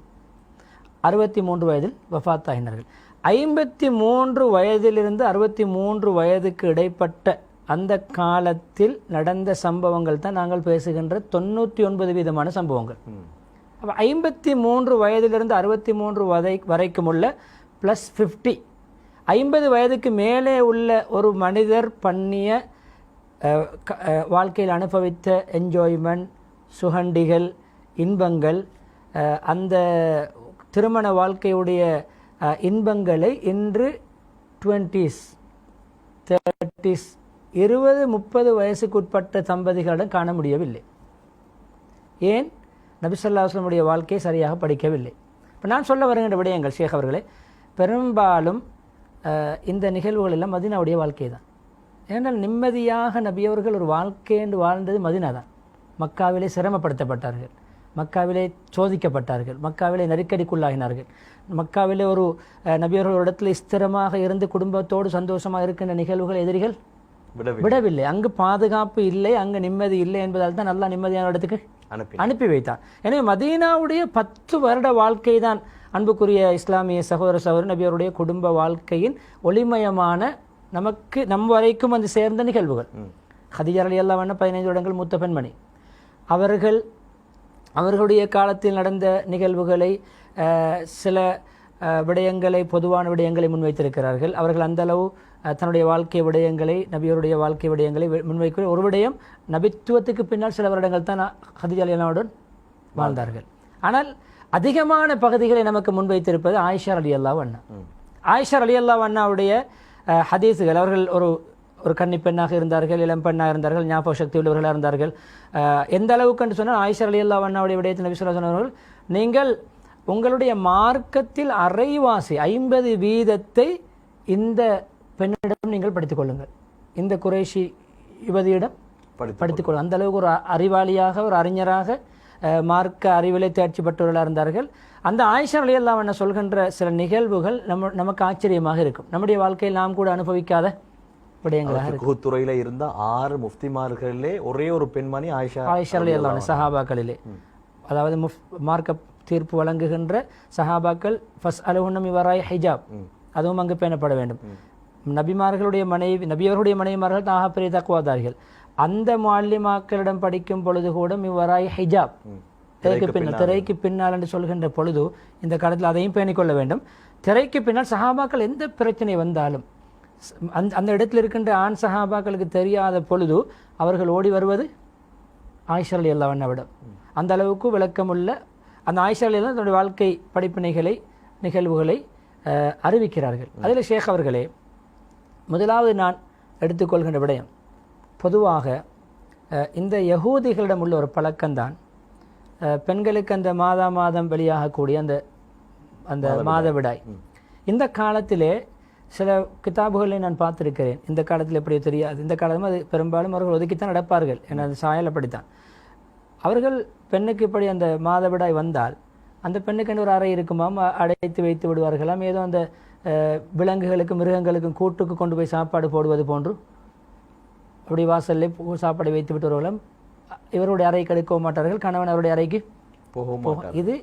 63 வயதில் வஃபாத் ஆகினார்கள். 53 வயதிலிருந்து 63 வயதுக்கு இடைப்பட்ட அந்த காலத்தில் நடந்த சம்பவங்கள் தான் நாங்கள் பேசுகின்ற 99% சம்பவங்கள். அப்போ 53 வயதிலிருந்து 63 வரைக்கும் உள்ள ப்ளஸ் 50, 50 வயதுக்கு மேலே உள்ள ஒரு மனிதர் பண்ணிய வாழ்க்கையில் அனுபவித்த என்ஜாய்மெண்ட், சுகண்டிகள், இன்பங்கள், அந்த திருமண வாழ்க்கையுடைய இன்பங்களை இன்று 20s 30s 20-30 வயசுக்கு உட்பட்ட தம்பதிகளிடம் காண முடியவில்லை. ஏன்? நபி ஸல்லல்லாஹு அலைஹி வஸல்லம் வாழ்க்கையை சரியாக படிக்கவில்லை. இப்போ நான் சொல்ல வருகின்ற விடயங்கள் ஷேக் அவர்களே, பெரும்பாலும் இந்த நிகழ்வுகள் எல்லாம் மதீனாவுடைய வாழ்க்கை தான். ஏனென்றால் நிம்மதியாக நபி அவர்கள் ஒரு வாழ்க்கை என்று வாழ்ந்தது மதீனா தான். மக்காவிலே சிரமப்படுத்தப்பட்டார்கள், மக்காவிலே சோதிக்கப்பட்டார்கள், மக்காவிலே நெருக்கடிக்குள்ளாகினார்கள். மக்காவிலே ஒரு நபியர்கள் ஒரு இடத்துல ஸ்திரமாக இருந்து குடும்பத்தோடு சந்தோஷமாக இருக்கின்ற நிகழ்வுகள் எதிரிகள் விடவில்லை. அங்கு பாதுகாப்பு இல்லை, அங்கு நிம்மதி இல்லை என்பதால் தான் நல்லா நிம்மதியான இடத்துக்கு அனுப்பி வைத்தான். எனவே மதீனாவுடைய 10 வருட வாழ்க்கை தான் அன்புக்குரிய இஸ்லாமிய சகோதர சகோதரி நபியருடைய குடும்ப வாழ்க்கையின் ஒளிமயமான நமக்கு வரைக்கும் வந்து சேர்ந்த நிகழ்வுகள். ஹதீஜா ரலியல்லாஹு அன்ஹா 15 வருடங்கள் மூத்த பெண்மணி. அவர்களுடைய காலத்தில் நடந்த நிகழ்வுகளை சில விடயங்களை, பொதுவான விடயங்களை முன்வைத்திருக்கிறார்கள். அவர்கள் அந்த அளவு தன்னுடைய வாழ்க்கை விடயங்களை, நபியருடைய வாழ்க்கை விடயங்களை முன்வைக்கிற ஒரு விடயம், நபித்துவத்துக்கு பின்னால் சில வருடங்கள் தான் ஹதீஜா ரலியல்லாஹுடன் வாழ்ந்தார்கள். ஆனால் அதிகமான பகுதிகளை நமக்கு முன்வைத்திருப்பது ஆயிஷா ரலியல்லாஹு அன்ஹா. ஆயிஷா ரலியல்லாஹு அன்ஹாவுடைய ஹதீஸுகள், அவர்கள் ஒரு கன்னி பெண்ணாக இருந்தார்கள், இளம் பெண்ணாக இருந்தார்கள், ஞாபக சக்தி உள்ளவர்களாக இருந்தார்கள். எந்த அளவுக்கு என்று சொன்னால் ஆயிஷா ரலியல்லாஹு அன்ஹாவுடைய விடயத்தில் நபி ஸல்லல்லாஹு அலைஹி வஸல்லம் அவர்கள், நீங்கள் உங்களுடைய மார்க்கத்தில் அரைவாசி 50% இந்த பெண்ணிடம் நீங்கள் படித்துக் கொள்ளுங்கள், இந்த குறைஷி யுவதியிடம் படித்துக் கொள்ளுங்கள். அந்த அளவுக்கு ஒரு அறிவாளியாக, ஒரு அறிஞராக, மார்க்க அறிவிலே தேர்ச்சி பெற்றவர்களாக இருந்தார்கள். அந்த ஆயிஷா ரலியல்லாஹு அன்ஹா சொல்கின்ற சில நிகழ்வுகள் நமக்கு ஆச்சரியமாக இருக்கும். நம்முடைய வாழ்க்கையில் நாம் கூட அனுபவிக்காத விடயங்களாக இருக்கும். துறையில இருந்த 6 முஃப்திமார்களே ஒரே ஒரு பெண்மணி ஆயிஷா ரலியல்லாஹு அன்ஹா சஹாபாக்களிலே, அதாவது மார்க்க தீர்ப்பு வழங்குகின்ற சஹாபாக்கள் ஃபஸ்அலுஹுன்ன மின் வராஇ ஹிஜாப், அதுவும் அங்கு பேணப்பட வேண்டும். நபிமார்களுடைய மனைவி, நபியவர்களுடைய மனைவிமார்கள் தாக பெரிய தக்குவாதார்கள். அந்த முஅல்லிமாக்களிடம் படிக்கும் பொழுது கூட மின் வராஇ ஹிஜாப், திரைக்கு பின்னால் என்று சொல்கின்ற பொழுது இந்த காலத்தில் அதையும் பேணிக்கொள்ள வேண்டும். திரைக்கு பின்னால் சஹாபாக்கள் எந்த பிரச்சனை வந்தாலும் அந்த இடத்தில் இருக்கின்ற ஆண் சஹாபாக்களுக்கு தெரியாத பொழுது அவர்கள் ஓடி வருவது ஆயிஷா ரலியல்லாஹு அன்ஹாவிடம். அந்த அளவுக்கு விளக்கமுள்ள அந்த ஆயிஷா ரலியல்லாஹு தன்னுடைய வாழ்க்கை படிப்பினைகளை நிகழ்வுகளை அறிவிக்கிறார்கள். அதில் ஷேக் அவர்களே, முதலாவது நான் எடுத்துக்கொள்கின்ற விடயம், பொதுவாக இந்த யகூதிகளிடம் உள்ள ஒரு பழக்கம்தான் பெண்களுக்கு அந்த மாதம் வெளியாகக்கூடிய அந்த மாதவிடாய். இந்த காலத்திலே சில கிதாபுகளை நான் பார்த்திருக்கிறேன். இந்த காலத்தில் எப்படி தெரியாது, இந்த காலத்தில் அது பெரும்பாலும் அவர்கள் ஒதுக்கித்தான் நடப்பார்கள். என அது சாயல் அப்படித்தான். அவர்கள் பெண்ணுக்கு இப்படி அந்த மாதவிடாய் வந்தால் அந்த பெண்ணுக்கு ஒரு அறை இருக்குமாம், அடைத்து வைத்து விடுவார்களாம். ஏதோ அந்த விலங்குகளுக்கும் மிருகங்களுக்கும் கூட்டுக்கு கொண்டு போய் சாப்பாடு போடுவது போன்று அப்படி வாசல்லே சாப்பாடு வைத்து விட்டு வருவர்களும் இவருடைய அறைக்கு எடுக்கவும் மாட்டார்கள், கணவன் அவருடைய அறைக்கு போகும். இது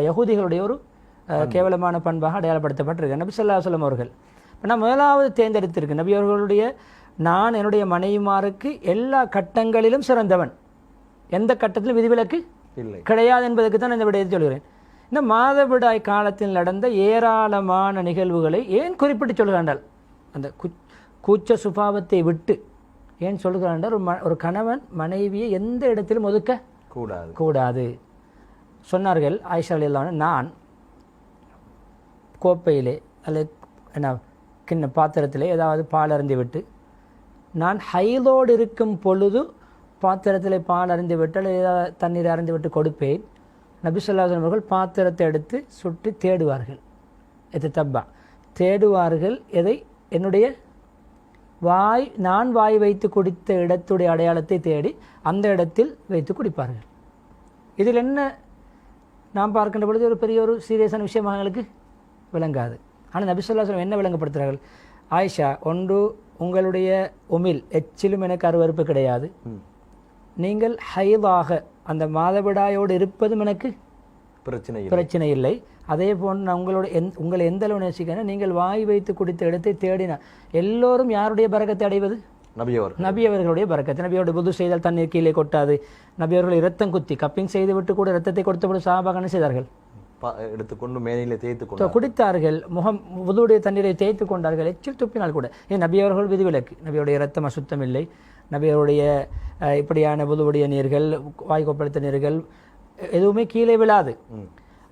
யகூதிகளுடைய ஒரு கேவலமான பண்பாக அடையாளப்படுத்தப்பட்டிருக்கு. நபி ஸல்லல்லாஹு அலைஹி வஸல்லம் அவர்கள் நான் முதலாவது தேர்ந்தெடுத்திருக்கு, நபி அவர்களுடைய நான் என்னுடைய மனைவிமாருக்கு எல்லா கட்டங்களிலும் சிறந்தவன், எந்த கட்டத்திலும் விதிவிலக்கு கிடையாது என்பதற்கு தான் இந்த விடயத்தை சொல்கிறேன். இந்த மாதவிடாய் காலத்தில் நடந்த ஏராளமான நிகழ்வுகளை ஏன் குறிப்பிட்டு சொல்கிறார்கள்? அந்த கூச்ச சுபாவத்தை விட்டு ஏன் சொல்கிறார்கள்? ஒரு கணவன் மனைவியை எந்த இடத்திலும் ஒதுக்க கூடாது சொன்னார்கள். ஆயிஷா ரலியல்லாஹு அன்ஹா, நான் கோப்பையிலே அல்லது என்ன கிண்ண பாத்திரத்திலே ஏதாவது பால் அருந்தி விட்டு நான் ஹைலோடு இருக்கும் பொழுது பாத்திரத்தில் பால் அருந்தி விட்டு அல்லது ஏதாவது தண்ணீர் அருந்தி விட்டு கொடுப்பேன். நபி ஸல்லல்லாஹு அலைஹி வஸல்லம் அவர்கள் பாத்திரத்தை எடுத்து சுற்றி தேடுவார்கள். இது தப்பா தேடுவார்கள். எதை? என்னுடைய நான் வாய் வைத்து குடித்த இடத்துடைய அடையாளத்தை தேடி அந்த இடத்தில் வைத்து குடிப்பார்கள். இதில் என்ன நாம் பார்க்கின்ற பொழுது ஒரு பெரிய ஒரு சீரியஸான விஷயமாக எங்களுக்கு விளங்காது. ஆனால் நபி ஸல்லல்லாஹு அலைஹி வஸல்லம் என்ன விளங்கப்படுத்துகிறார்கள்? ஆயிஷா, ஒன்று உங்களுடைய உமிழ் எச்சிலும் எனக்கு அருவருப்பு கிடையாது, நீங்கள் ஹைலாக அந்த மாதவிடாயோடு இருப்பதும் எனக்கு பிரச்சனை இல்லை. அதே போன்று நான் உங்களை எந்த அளவு நேசிக்கிறேன், நீங்கள் வாய் வைத்து குடித்த இடத்தை தேடினா எல்லோரும் யாருடைய பரக்கத்தை அடைவது? நபி அவர்களுடைய பரக்கத்தை. நபியோட புது செய்தால் தண்ணீர் கீழே கொட்டாது. நபி அவர்கள் இரத்தம் குத்தி கப்பிங் செய்து விட்டு கூட இரத்தத்தை கொடுத்தபோது சஹாபாக்கள் என்ன செய்தார்கள்? எடுத்துக்கொண்டு மேனிலே தேய்த்து குடித்தார்கள். புதுடைய தண்ணீரை தேய்த்து கொண்டார்கள். எச்சில் துப்பினால் கூட. ஏன் நபி அவர்கள் விதிவிலக்கு. நபியோடைய இரத்தம் அசுத்தம் இல்லை. நபியோடைய இப்படியான புதுவுடைய நீர்கள், வாய்க்கொப்படுத்த நீர்கள் எதுவுமே கீழே விழாது.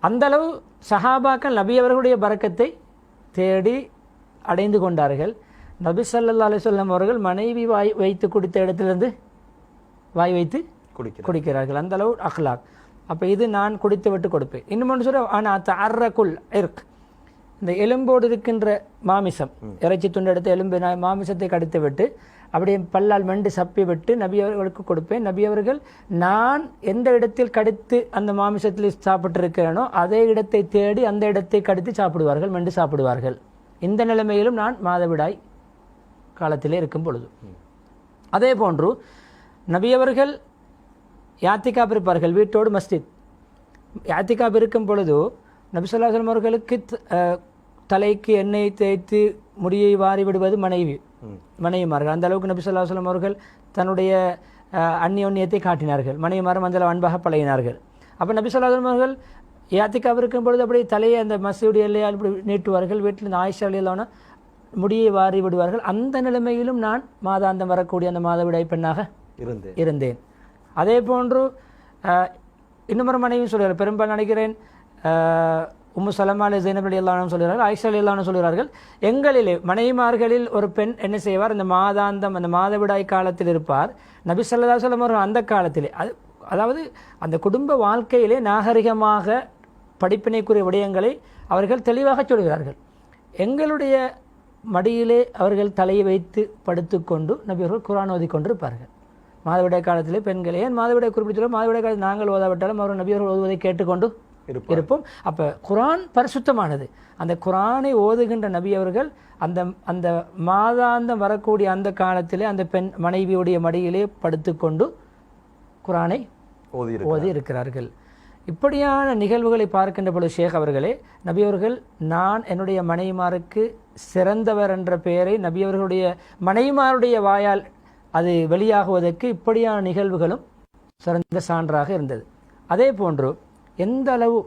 அந்த அளவு சஹாபாக்கள் நபி அவர்களுடைய பரக்கத்தை தேடி அடைந்து கொண்டார்கள். நபி ஸல்லல்லாஹு அலைஹி வஸல்லம் அவர்கள் மனைவி வாய் வைத்து குடித்த இடத்திலிருந்து வாய் வைத்து குடிக்கிறார்கள். அந்த அளவு அஹ்லாக். அப்போ இது நான் குடித்து விட்டு கொடுப்பேன். இன்னும் ஒன்று சொல்ல, ஆனால் தஅர்ரகுல் இர்க், இந்த எலும்போடு இருக்கின்ற மாமிசம், இறைச்சி துண்டு எடுத்து எலும்பு மாமிசத்தை கடித்து விட்டு அப்படியே பல்லால் மெண்டு சப்பி விட்டு நபி அவர்களுக்கு கொடுப்பேன். நபி அவர்கள் நான் எந்த இடத்தில் கடித்து அந்த மாமிசத்தில் சாப்பிட்டிருக்கிறேனோ அதே இடத்தை தேடி அந்த இடத்தை கடித்து சாப்பிடுவார்கள், மெண்டு சாப்பிடுவார்கள். இந்த நிலைமையிலும் நான் மாதவிடாய் காலத்திலே இருக்கும் பொழுது. அதே போன்று நபி அவர்கள் யாத்திகாப் இருப்பார்கள், வீட்டோடு மஸ்ஜித். யாத்திகாப் இருக்கும் பொழுது நபி ஸல்லல்லாஹு அலைஹி வஸல்லம் அவர்களுக்கு தலைக்கு எண்ணெய் தேய்த்து முடியை வாரி விடுவது மனைவிமார்கள். அந்த அளவுக்கு நபி ஸல்லல்லாஹு அலைஹி வஸல்லம் அவர்கள் தன்னுடைய அந்நியோன்யத்தை காட்டினார்கள். மனைவிமாரும் அந்த அன்பாக பழகினார்கள். அப்போ நபி ஸல்லல்லாஹு அலைஹி வஸல்லம் அவர்கள் யாத்திகாப் இருக்கும் பொழுது அப்படியே தலையை அந்த மஸ்ஜிதுடைய எல்லையால் இப்படி நீட்டுவார்கள். வீட்டில் இந்த ஆயிஷா ரலியல்லாஹு அன்ஹா முடியை வாரி விடுவார்கள். அந்த நிலைமையிலும் நான் மாதாந்தம் வரக்கூடிய அந்த மாதவிடாய் பெண்ணாக இருந்தேன். அதே போன்று இன்னொரு மனைவியும் சொல்கிறார், பெரும்பாலும் நினைக்கிறேன் உம்மு சலமா ஜைனப் ரலியல்லாஹு அன்ஹா சொல்கிறார்கள், ஆயிஷா ரலியல்லாஹு அன்ஹா சொல்கிறார்கள், எங்களிலே மனைவிமார்களில் ஒரு பெண் என்ன செய்வார், அந்த மாதாந்தம் அந்த மாதவிடாய் காலத்தில் இருப்பார். நபி ஸல்லல்லாஹு அலைஹி வஸல்லம் அவர்கள் அந்த காலத்திலே, அதாவது அந்த குடும்ப வாழ்க்கையிலே நாகரிகமாக படிப்பினைக்குரிய விடயங்களை அவர்கள் தெளிவாக சொல்கிறார்கள். எங்களுடைய மடியிலே அவர்கள் தலையை வைத்து படுத்துக்கொண்டு நபி அவர்கள் குர்ஆன் ஓதி கொண்டிருப்பார்கள். மாதவிடாய் காலத்திலே பெண்கள் ஏன் மாதவிடாய் குறிப்பிட்டுள்ளோம்? மாதவிடாய் காலத்தில் நாங்கள் ஓதாவிட்டாலும் அவர் நபியர்கள் ஓதுவதை கேட்டுக்கொண்டு இருப்போம். அப்போ குர்ஆன் பரிசுத்தமானது. அந்த குர்ஆனை ஓதுகின்ற நபி அவர்கள் அந்த அந்த மாதாந்தம் வரக்கூடிய அந்த காலத்திலே அந்த பெண் மனைவியுடைய மடியிலே படுத்துக்கொண்டு குர்ஆனை ஓதி இருக்கிறார்கள். இப்படியான நிகழ்வுகளை பார்க்கின்ற பொழுது ஷேக் அவர்களே, நபியவர்கள் நான் என்னுடைய மனைவிமாருக்கு சிறந்தவர் என்ற பெயரை நபியவர்களுடைய மனைவிமாருடைய வாயால் அது வெளியாகுவதற்கு இப்படியான நிகழ்வுகளும் சிறந்த சான்றாக இருந்தது. அதே போன்று எந்த அளவு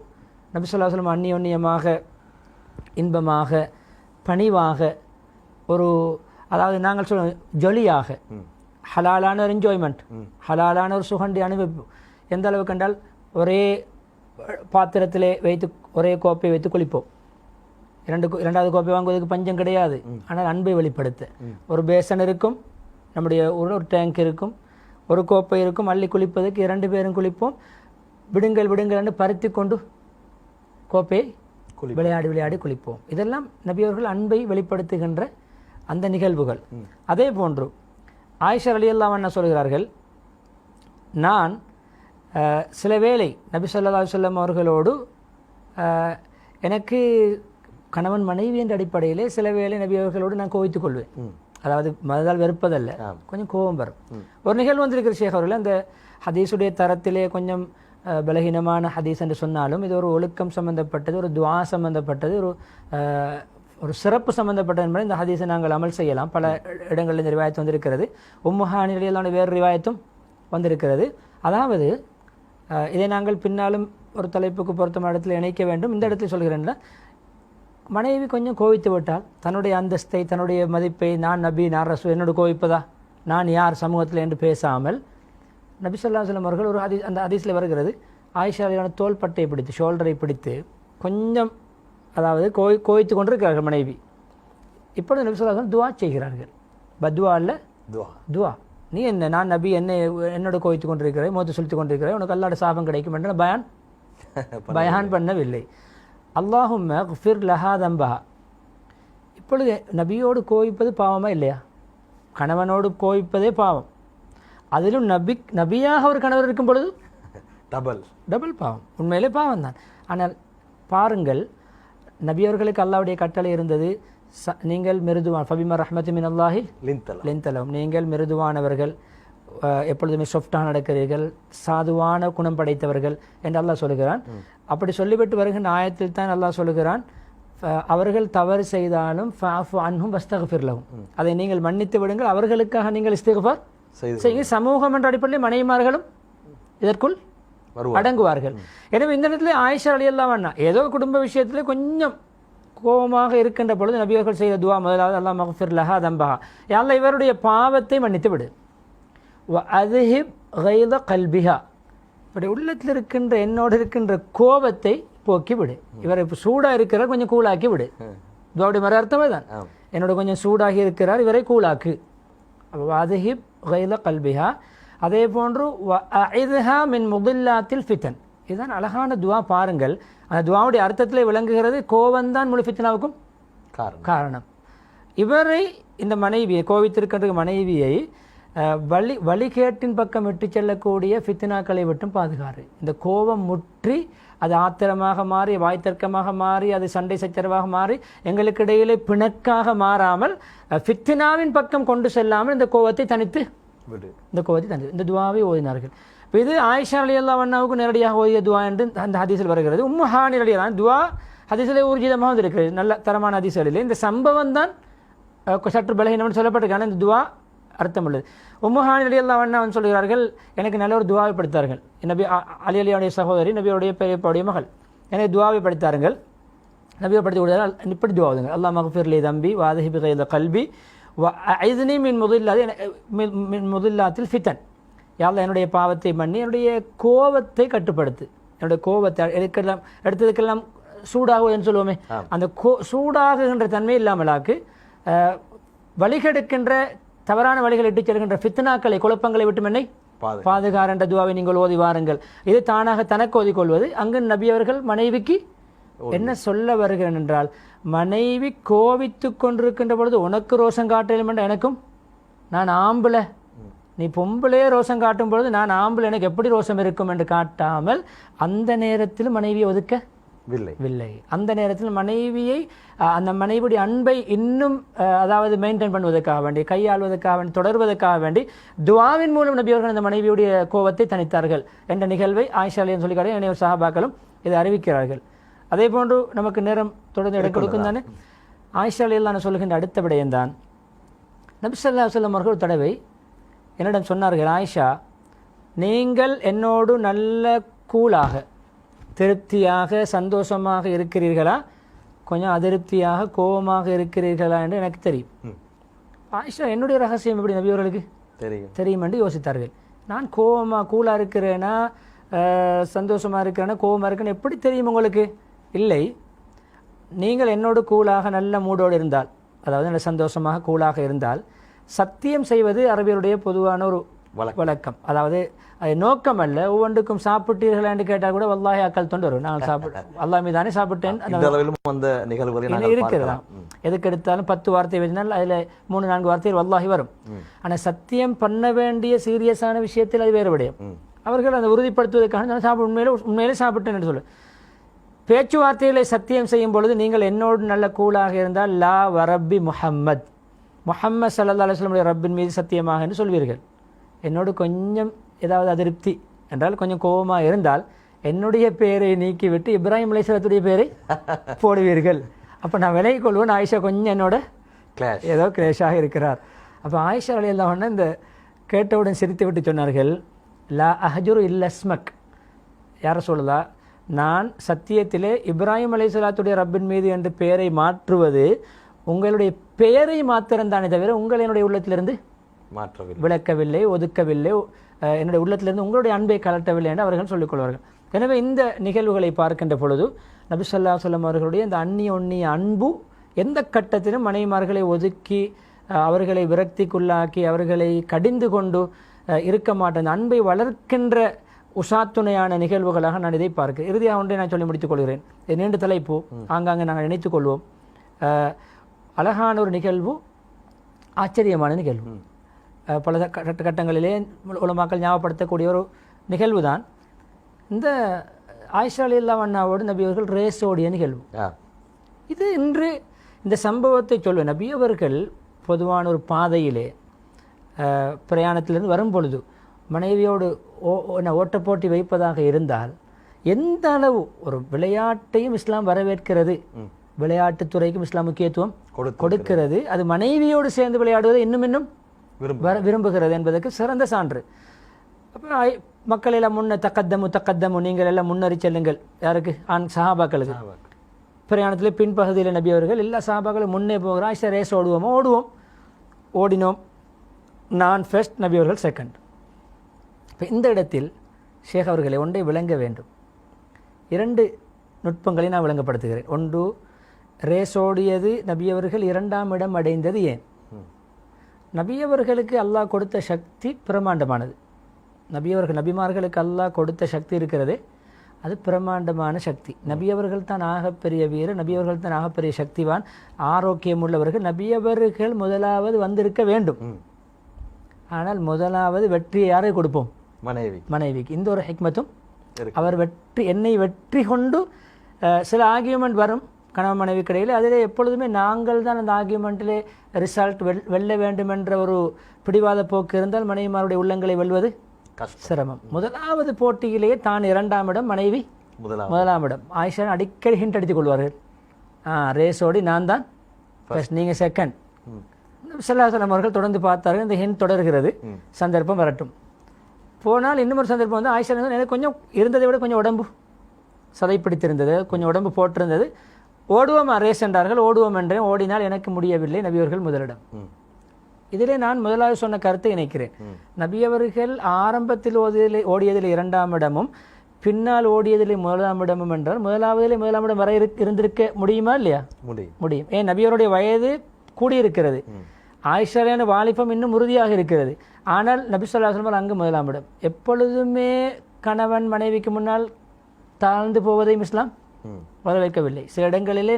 நபி ஸல்லல்லாஹு அலைஹி வஸல்லம் அந்நியோன்யமாக இன்பமாக பணிவாக ஒரு அதாவது நாங்கள் சொல்ல ஜொலியாக ஹலாலான ஒரு என்ஜாய்மெண்ட், ஹலாலான ஒரு சுகண்டி அனுபவிப்பு. எந்த அளவு கண்டால் ஒரே பாத்திரத்திலே வைத்து ஒரே கோப்பை வைத்து குளிப்போம். இரண்டாவது கோப்பை வாங்குவதற்கு பஞ்சம் கிடையாது. ஆனால் அன்பை வெளிப்படுத்த ஒரு பேசன் இருக்கும், நம்முடைய ஒரு டேங்க் இருக்கும், ஒரு கோப்பை இருக்கும், அள்ளி குளிப்பதற்கு 2 பேரும் குளிப்போம். விடுங்கள் விடுங்கள் என்று பருத்தி கொண்டு கோப்பையை விளையாடி விளையாடி குளிப்போம். இதெல்லாம் நபியவர்கள் அன்பை வெளிப்படுத்துகின்ற அந்த நிகழ்வுகள். அதே போன்று ஆயிஷா ரலியல்லாஹு அன்ஹா சொல்கிறார்கள், நான் சில வேளை நபி ஸல்லல்லாஹு அலைஹி வஸல்லம் அவர்களோடு எனக்கு கணவன் மனைவி என்ற அடிப்படையிலே சில வேளை நபி அவர்களோடு நான் கோவித்துக் கொள்வேன். அதாவது மனதால் வெறுப்பதல்ல, கொஞ்சம் கோபம் வரும். ஒரு நிகழ்வு வந்திருக்கிற ஷேக் அவர்கள் அந்த ஹதீஸுடைய தரத்திலே கொஞ்சம் பலகீனமான ஹதீஸ் என்று சொன்னாலும் இது ஒரு ஒழுக்கம் சம்பந்தப்பட்டது, ஒரு துஆ சம்பந்தப்பட்டது, ஒரு சிறப்பு சம்பந்தப்பட்டது என்பதை இந்த ஹதீஸை நாங்கள் அமல் செய்யலாம். பல இடங்களில் இந்த ரிவாயத்து வந்திருக்கிறது. உம்மு ஹானிலான வேறு ரிவாயத்தும் வந்திருக்கிறது. அதாவது இதை நாங்கள் பின்னாலும் ஒரு தலைப்புக்கு பொருத்தமான இடத்தில் இணைக்க வேண்டும். இந்த இடத்தில் சொல்கிறேன்ல, மனைவி கொஞ்சம் கோவித்து விட்டால் தன்னுடைய அந்தஸ்தை தன்னுடைய மதிப்பை நான் நபி நான் ரசூல் என்னோட கோவிப்பதா நான் யார் சமூகத்தில் என்று பேசாமல் நபி ஸல்லல்லாஹு அலைஹி வஸல்லம் அவர்கள் ஒரு அந்த ஹதீஸில் வருகிறது, ஆயிஷாவியான தோள்பட்டை பிடித்து ஷோல்டரை பிடித்து கொஞ்சம் அதாவது கோவித்து கொண்டிருக்கிறார்கள் மனைவி. இப்பொழுது நபி ஸல்லல்லாஹு அலைஹி வஸல்லம் துஆ செய்கிறார்கள். பத்வா அல்ல, துஆ. நீ என்ன நான் நபி என்னோட கோவித்து கொண்டிருக்கிறாய், மோத்து செலுத்தி கொண்டிருக்கிறாய், உனக்கு அல்லாஹ்வுடைய சாபம் கிடைக்கும் என்று பயான் பண்ணவில்லை. அல்லாஹும்ம குஃபிர் லஹா தம்பஹா. இப்பொழுது நபியோடு கோவிப்பது பாவமா இல்லையா? கணவனோடு கோவிப்பதே பாவம். அதிலும் நபியாக ஒரு கணவர் இருக்கும் பொழுது டபுள் பாவம். உண்மையிலே பாவம் தான். ஆனால் பாருங்கள், நபியவர்களுக்கு அல்லாஹ்வுடைய கட்டளை இருந்தது, நீங்கள் மிருதுவான் ஃபபிமா ரஹ்மத்தி மினல்லாஹி லின்தலஹும், நீங்கள் மிருதுவானவர்கள், எப்பொழுதுமே சாஃப்டாக நடக்கிறீர்கள், சாதுவான குணம் படைத்தவர்கள் என்று அல்லாஹ் சொல்லுகிறான். அப்படி சொல்லிவிட்டு வருகின்ற ஆயத்தில் தான் அல்லாஹ் சொல்லுகிறான், அவர்கள் தவறு செய்தாலும் ஃபஅஃபு அன்ஹும் வஸ்தக்ஃபிர் லஹும், அதை நீங்கள் மன்னித்து விடுங்கள், அவர்களுக்காக நீங்கள் இஸ்திக்ஃபார் செய்யுங்கள். சமூகம் என்ற அடிப்படையில் மனைவிமார்களும் இதற்குள் அடங்குவார்கள். எனவே இந்த இடத்துல ஆயிஷா ரலியல்லாஹு அன்ஹா ஏதோ குடும்ப விஷயத்திலே கொஞ்சம் கோபமாக இருக்கின்ற பொழுது நபியர்கள் செய்த துஆ முதலாவது அல்லாஹ் மக்ஃபிர் லஹா தம்பஹா, யா அல்லாஹ் இவருடைய பாவத்தை மன்னித்து விடு, வ அத்ஹிப் கைத கல்பிஹா, இப்படி உள்ளத்தில் இருக்கின்ற என்னோடு இருக்கின்ற கோபத்தை போக்கி விடு, இவர் இப்போ சூடாக இருக்கிறார் கொஞ்சம் கூலாக்கி விடு. துஆவுடைய மறு அர்த்தமே தான், என்னோட கொஞ்சம் சூடாகி இருக்கிறார் இவரை கூலாக்கு. வஅத்ஹிப் கைத கல்பிஹா. அதே போன்று வஅஇத்ஹா மின் முதில்லாத்தில் ஃபிதன். இதுதான் அழகான துஆ. பாருங்கள், அந்த துஆவுடைய அர்த்தத்திலே விளங்குகிறது கோபம்தான் முழு ஃபித்னாவுக்கும் காரணம். இவரை இந்த மனைவியை கோபித்திருக்கின்ற மனைவியை வழிகேட்டின் பக்கம் விட்டு செல்லக்கூடிய ஃபித்னாக்களை விட்டும் பாதுகாரு. இந்த கோபம் முற்றி அது ஆத்திரமாக மாறி வாய்த்தர்க்கமாக மாறி அது சண்டை சச்சரவாக மாறி எங்களுக்கு இடையிலே பிணக்காக மாறாமல் ஃபித்னாவின் பக்கம் கொண்டு செல்லாமல் இந்த கோபத்தை தனித்து இந்த துஆவை ஓதினார்கள். இப்போ இது ஆயிஷா ரலியல்லாஹு அன்ஹாவுக்கு நேரடியாக ஓதிய துஆ என்று அந்த ஹதீஸில் வருகிறது. உம்மு ஹானி ரலியல்லாஹு துஆ ஹதீஸிலே ஊர்ஜிதமாக இருக்கிறது, நல்ல தரமான ஹதீஸ்களிலே. இந்த சம்பவம் தான் சற்று பலகீனம் சொல்லப்பட்டிருக்கான இந்த துஆ அர்த்தம் உள்ளது. உம்மு ஹானி ரலியல்லாஹு அன்ஹா சொல்கிறார்கள், எனக்கு நல்ல ஒரு துஆவை படித்தார்கள். நபி அலி அலியுடைய சகோதரி, நபியுடைய பெரியப்பாவுடைய மகள், எனக்கு துஆவை படித்தார்கள். நபியை படித்து கொடுத்தால் இப்படி துஆ ஓதுங்க, அல்லாஹ் மக்ஃபிர் லி தம்பி வஅத்ஹிப் கைத கல்பி வஅஇத்னி மின் முதில்லாத்தில் ஃபிதன். யா அல்லாஹ் என்னுடைய பாவத்தை மன்னி என்னுடைய கோபத்தை கட்டுப்படுத்து, என்னுடைய கோபத்தை எடுத்ததுக்கெல்லாம் சூடாகுதுன்னு சொல்லுவோமே, அந்த சூடாகுகின்ற தன்மை இல்லாமலாக்கு, வழிகெடுக்கின்ற தவறான வழிகள் இட்டு செல்கின்ற ஃபித்னாக்களை குழப்பங்களை விட்டு என்னை பாதுகார் என்ற துஆவை நீங்கள் ஓதி வாருங்கள். இது தானாக தனக்கு ஓதிக்கொள்வது. அங்கு நபி அவர்கள் மனைவிக்கு என்ன சொல்ல வருகிறேன் என்றால், மனைவி கோவித்து கொண்டிருக்கின்ற பொழுது உனக்கு ரோஷம் காட்டலும் என்ற எனக்கும், நான் ஆம்பளை நீ பொம்பளையே ரோசம் காட்டும் பொழுது நான் ஆம்பளை எனக்கு எப்படி ரோசம் இருக்கும் என்று காட்டாமல் அந்த நேரத்தில் மனைவியை ஒதுக்கவில்லை. அந்த நேரத்தில் மனைவியை அந்த மனைவியுடைய அன்பை இன்னும் அதாவது மெயின்டைன் பண்ணுவதற்காக வேண்டி, கையாள்வதற்காக வேண்டி, தொடர்வதற்காக வேண்டி துஆவின் மூலம் நபி அவர்கள் அந்த மனைவியுடைய கோபத்தை தணித்தார்கள் என்ற நிகழ்வை ஆயிஷா ரலியல்லாஹு சொல்லி காட்டி அனைவர் சஹாபாக்களும் இதை அறிவிக்கிறார்கள். அதே போன்று நமக்கு நேரம் தொடர்ந்து இடம் கொடுக்கும் தானே. ஆயிஷா ரலியல்லாஹு சொல்லுகின்ற அடுத்த விடயம்தான், நபி ஸல்லல்லாஹு அலைஹி வஸல்லம் அவர்கள் ஒரு தடவை என்னிடம் சொன்னார்கள், ஆயிஷா நீங்கள் என்னோடு நல்ல கூலாக திருப்தியாக சந்தோஷமாக இருக்கிறீர்களா, கொஞ்சம் அதிருப்தியாக கோபமாக இருக்கிறீர்களா என்று எனக்கு தெரியும். ஆயிஷா என்னுடைய ரகசியம் எப்படி நபி அவர்களுக்கு தெரியும் என்று யோசித்தார்கள். நான் கூலாக இருக்கிறேனா சந்தோஷமாக இருக்கிறேன்னா கோபமாக இருக்கிறேன்னு எப்படி தெரியும் உங்களுக்கு? இல்லை, நீங்கள் என்னோடு கூலாக நல்ல மூடோடு இருந்தால், அதாவது நல்ல சந்தோஷமாக கூலாக இருந்தால், சத்தியம் செய்வது அரபியருடைய பொதுவான ஒரு வழக்கம். அதாவது அது நோக்கம் அல்ல, ஒவ்வொன்றுக்கும் சாப்பிட்டீர்கள் என்று கேட்டால் கூட வல்லாஹி அக்கல் தொண்டு வரும். நான் அல்லாஹ் மீதானே சாப்பிட்டேன் இருக்கிறதா. எதுக்கு எடுத்தாலும் 10 வார்த்தை பேசினால் அதில் 3-4 வார்த்தைகள் வல்லாஹி வரும். ஆனால் சத்தியம் பண்ண வேண்டிய சீரியஸான விஷயத்தில் அது வேறு விடயம். அவர்கள் அதை உறுதிப்படுத்துவதற்காக நான் உண்மையிலே சாப்பிட்டேன் என்று சொல்லு. பேச்சுவார்த்தைகளை சத்தியம் செய்யும் பொழுது நீங்கள் என்னோடு நல்ல கூலாக இருந்தால் லா வரப்பி முஹம்மத் ஸல்லல்லாஹு அலைஹி வஸல்லம் ரப்பின் மீது சத்தியமாக என்று சொல்வீர்கள். என்னோடு கொஞ்சம் ஏதாவது அதிருப்தி என்றால் கொஞ்சம் கோபமாக இருந்தால் என்னுடைய பெயரை நீக்கிவிட்டு இப்ராஹிம் அலைஹிஸ்ஸலாத்துடைய பெயரை போடுவீர்கள். அப்போ நான் விலகிக் கொள்வேன், ஆயிஷா கொஞ்சம் என்னோட ஏதோ கிளேஷாக இருக்கிறார். அப்போ ஆயிஷா ரலியல்லாஹு அன்ஹா இந்த கேட்டவுடன் சிரித்து விட்டு சொன்னார்கள், லா அஹஜுரு இல்ல ஸ்மக், யார சொல்லுதா, நான் சத்தியத்திலே இப்ராஹிம் அலைஹிஸ்ஸலாத்துடைய ரப்பின் மீது என்று பெயரை மாற்றுவது உங்களுடைய பெயரை மாத்திரம்தானே தவிர உங்கள் என்னுடைய உள்ளத்திலிருந்து விளக்கவில்லை, ஒதுக்கவில்லை, என்னுடைய உள்ளத்திலிருந்து உங்களுடைய அன்பை கலட்டவில்லை என்று அவர்கள் சொல்லிக் கொள்வார்கள். எனவே இந்த நிகழ்வுகளை பார்க்கின்ற பொழுது நபி ஸல்லல்லாஹு அலைஹி வஸல்லம் அவர்களுடைய இந்த அந்நிய அன்பு எந்த கட்டத்திலும் மனைவிமார்களை ஒதுக்கி அவர்களை விரக்திக்குள்ளாக்கி அவர்களை கடிந்து கொண்டு இருக்க மாட்டேன். அன்பை வளர்க்கின்ற உஷாத்துணையான நிகழ்வுகளாக நான் இதை பார்க்கிறேன். இறுதியாக ஒன்றை நான் சொல்லி முடித்துக் கொள்கிறேன். இது நீண்ட தலைப்பு, ஆங்காங்கே நாங்கள் நினைத்துக் கொள்வோம். அழகான ஒரு நிகழ்வு, ஆச்சரியமான நிகழ்வு, பல கட்டங்களிலே உலமாக்கள் ஞாபகப்படுத்தக்கூடிய ஒரு நிகழ்வு தான் இந்த ஆயிஷா ரலியல்லாஹு அன்ஹாவோடு நபி அவர்கள் ரேஸ் ஓடிய நிகழ்வு. இது இன்று இந்த சம்பவத்தை சொல்வேன். நபி அவர்கள் பொதுவான ஒரு பாதையிலே பிரயாணத்திலிருந்து வரும் பொழுது மனைவியோடு ஓட்ட போட்டி வைப்பதாக இருந்தால் எந்த அளவு ஒரு விளையாட்டையும் இஸ்லாம் வரவேற்கிறது, விளையாட்டுத்துறைக்கும் இஸ்லாம் முக்கியத்துவம் கொடுக்கிறது, அது மனைவியோடு சேர்ந்து விளையாடுவதை இன்னும் விரும்புகிறது என்பதற்கு சிறந்த சான்று. அப்போ மக்கள் எல்லாம் தக்கத்தமு நீங்கள் எல்லாம் முன்னறி செல்லுங்கள். யாருக்கு? சஹாபாக்களுக்கு. பிரயாணத்திலே பின்பகுதியில் நபி அவர்கள் எல்லா சஹாபாக்களும் முன்னே போகிறோம். ஆயிஷா ரேஸ் ஓடினோம், நான் ஃபர்ஸ்ட், நபி அவர்கள் செகண்ட். இப்போ இந்த இடத்தில் ஷேக் அவர்களை ஒன்றை விளங்க வேண்டும். 2 நுட்பங்களை நான் விளங்கப்படுத்துகிறேன். ஒன்று, ரேஸ் ஓடியது நபியவர்கள் 2ஆம் இடம் அடைந்தது ஏன்? நபியவர்களுக்கு அல்லாஹ் கொடுத்த சக்தி பிரமாண்டமானது. நபிமார்களுக்கு அல்லாஹ் கொடுத்த சக்தி இருக்கிறது, அது பிரமாண்டமான சக்தி. நபியவர்கள் தான் ஆகப்பெரிய வீரர், நபியவர்கள் தான் ஆகப்பெரிய சக்திவான், ஆரோக்கியம் உள்ளவர்கள். நபியவர்கள் முதலாவது வந்திருக்க வேண்டும். ஆனால் முதலாவது வெற்றியை யாரை கொடுப்போம்? மனைவிக்கு. இந்த ஒரு ஹிக்மத்தும் அவர் என்னை வெற்றி கொண்டு சில ஆர்கியூமெண்ட் வரும் கணவன் மனைவி கிடையில். அதிலே எப்பொழுதுமே நாங்கள் தான் அந்த ஆர்கியூமெண்ட்டிலே ரிசல்ட் வெல்ல வேண்டும் என்ற ஒரு பிடிவாத போக்கு இருந்தால் மனைவிமாருடைய உள்ளங்களை வெல்வது சிரமம். முதலாவது போட்டியிலேயே தான் 2ஆம் இடம், மனைவி 1ஆம் இடம். ஆயிஷா அடிக்கடி ஹிண்ட் அடித்துக் கொள்வார்கள், ரேஸோடி நான் தான் ஃபர்ஸ்ட், நீங்கள் செகண்ட். ஸல்லல்லாஹு அலைஹி வஸல்லம் அவர்கள் தொடர்ந்து பார்த்தார்கள், இந்த ஹிண்ட் தொடர்கிறது, சந்தர்ப்பம் வரட்டும். போனால் இன்னொரு சந்தர்ப்பம் வந்து ஆயிஷா எனக்கு கொஞ்சம் இருந்ததை விட கொஞ்சம் உடம்பு சதைப்பிடித்திருந்தது, கொஞ்சம் உடம்பு போட்டிருந்தது. ஓடுவோம் ரேஸ் என்றார்கள், ஓடுவோம் என்றேன், ஓடினால் எனக்கு முடியவில்லை, நபியவர்கள் முதலிடம். இதிலே நான் முதலாவது சொன்ன கருத்தை இணைக்கிறேன். நபியவர்கள் ஆரம்பத்தில் ஓடியதில் 2ஆம் இடமும் பின்னால் ஓடியதில் 1ஆம் இடமும் என்றால் முதலாவதிலே 1ஆம் இடம் வர இருந்திருக்க முடியுமா இல்லையா? முடியும். ஏன்? நபியவருடைய வயது கூடியிருக்கிறது, ஆயிஷாரியான வாலிபம் இன்னும் உறுதியாக இருக்கிறது. ஆனால் நபி ஸல்லல்லாஹு அலைஹி வஸல்லம் அங்கு 1ஆம் இடம். எப்பொழுதுமே கணவன் மனைவிக்கு முன்னால் தாழ்ந்து போவதையும் இஸ்லாம் வரவேற்கவில்லை. சில இடங்களிலே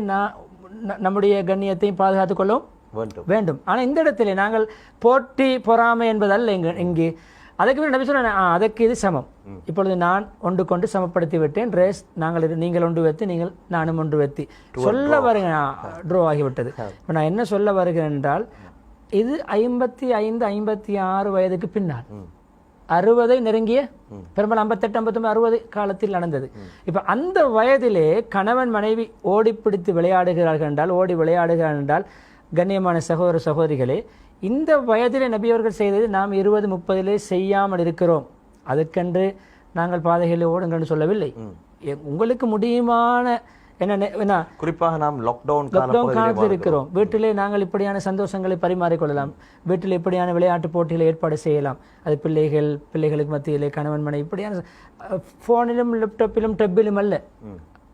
நம்முடைய கண்ணியத்தையும் பாதுகாத்துக் கொள்ளவும் வேண்டும். ஆனால் இந்த இடத்திலே நாங்கள் போட்டி பொறாமை என்பதல்ல இங்கு அதுக்கு நபி சொல்ல அதற்கு இது சமம். இப்பொழுது நான் ஒன்று கொண்டு சமப்படுத்தி விட்டேன், ரேஸ் நீங்கள் ஒன்று வைத்து நானும் ஒன்று வைத்து சொல்ல வருகிறேன், ட்ரோ ஆகிவிட்டது. இப்போ நான் என்ன சொல்ல வருகிறேன் என்றால், இது 55, 56 வயதுக்கு பின்னால் 60 நெருங்கிய பெரும்பாலும் 58, 59, 60 காலத்தில் நடந்தது. இப்ப அந்த வயதிலே கணவன் மனைவி ஓடி பிடித்து விளையாடுகிறார்கள் என்றால் கண்ணியமான சகோதர சகோதரிகளே, இந்த வயதிலே நபி அவர்கள் செய்தது நாம் 20, 30 செய்யாமல் இருக்கிறோம். அதுக்கென்று நாங்கள் பாதைகளில் ஓடுங்கள் சொல்லவில்லை. உங்களுக்கு முடியுமான என்ன குறிப்பாக நாம் லாக்டவுன் காலத்தில் இருக்கிறோம். வீட்டிலே நாங்கள் இப்படியான சந்தோஷங்களை பரிமாறிக்கொள்ளலாம். வீட்டில் இப்படியான விளையாட்டு போட்டிகளை ஏற்பாடு செய்யலாம். அது பிள்ளைகளுக்கு மத்தியிலே கணவன் மனைவி இப்படியான போனிலும் லேப்டாப்பிலும் டப்பிலும் அல்ல.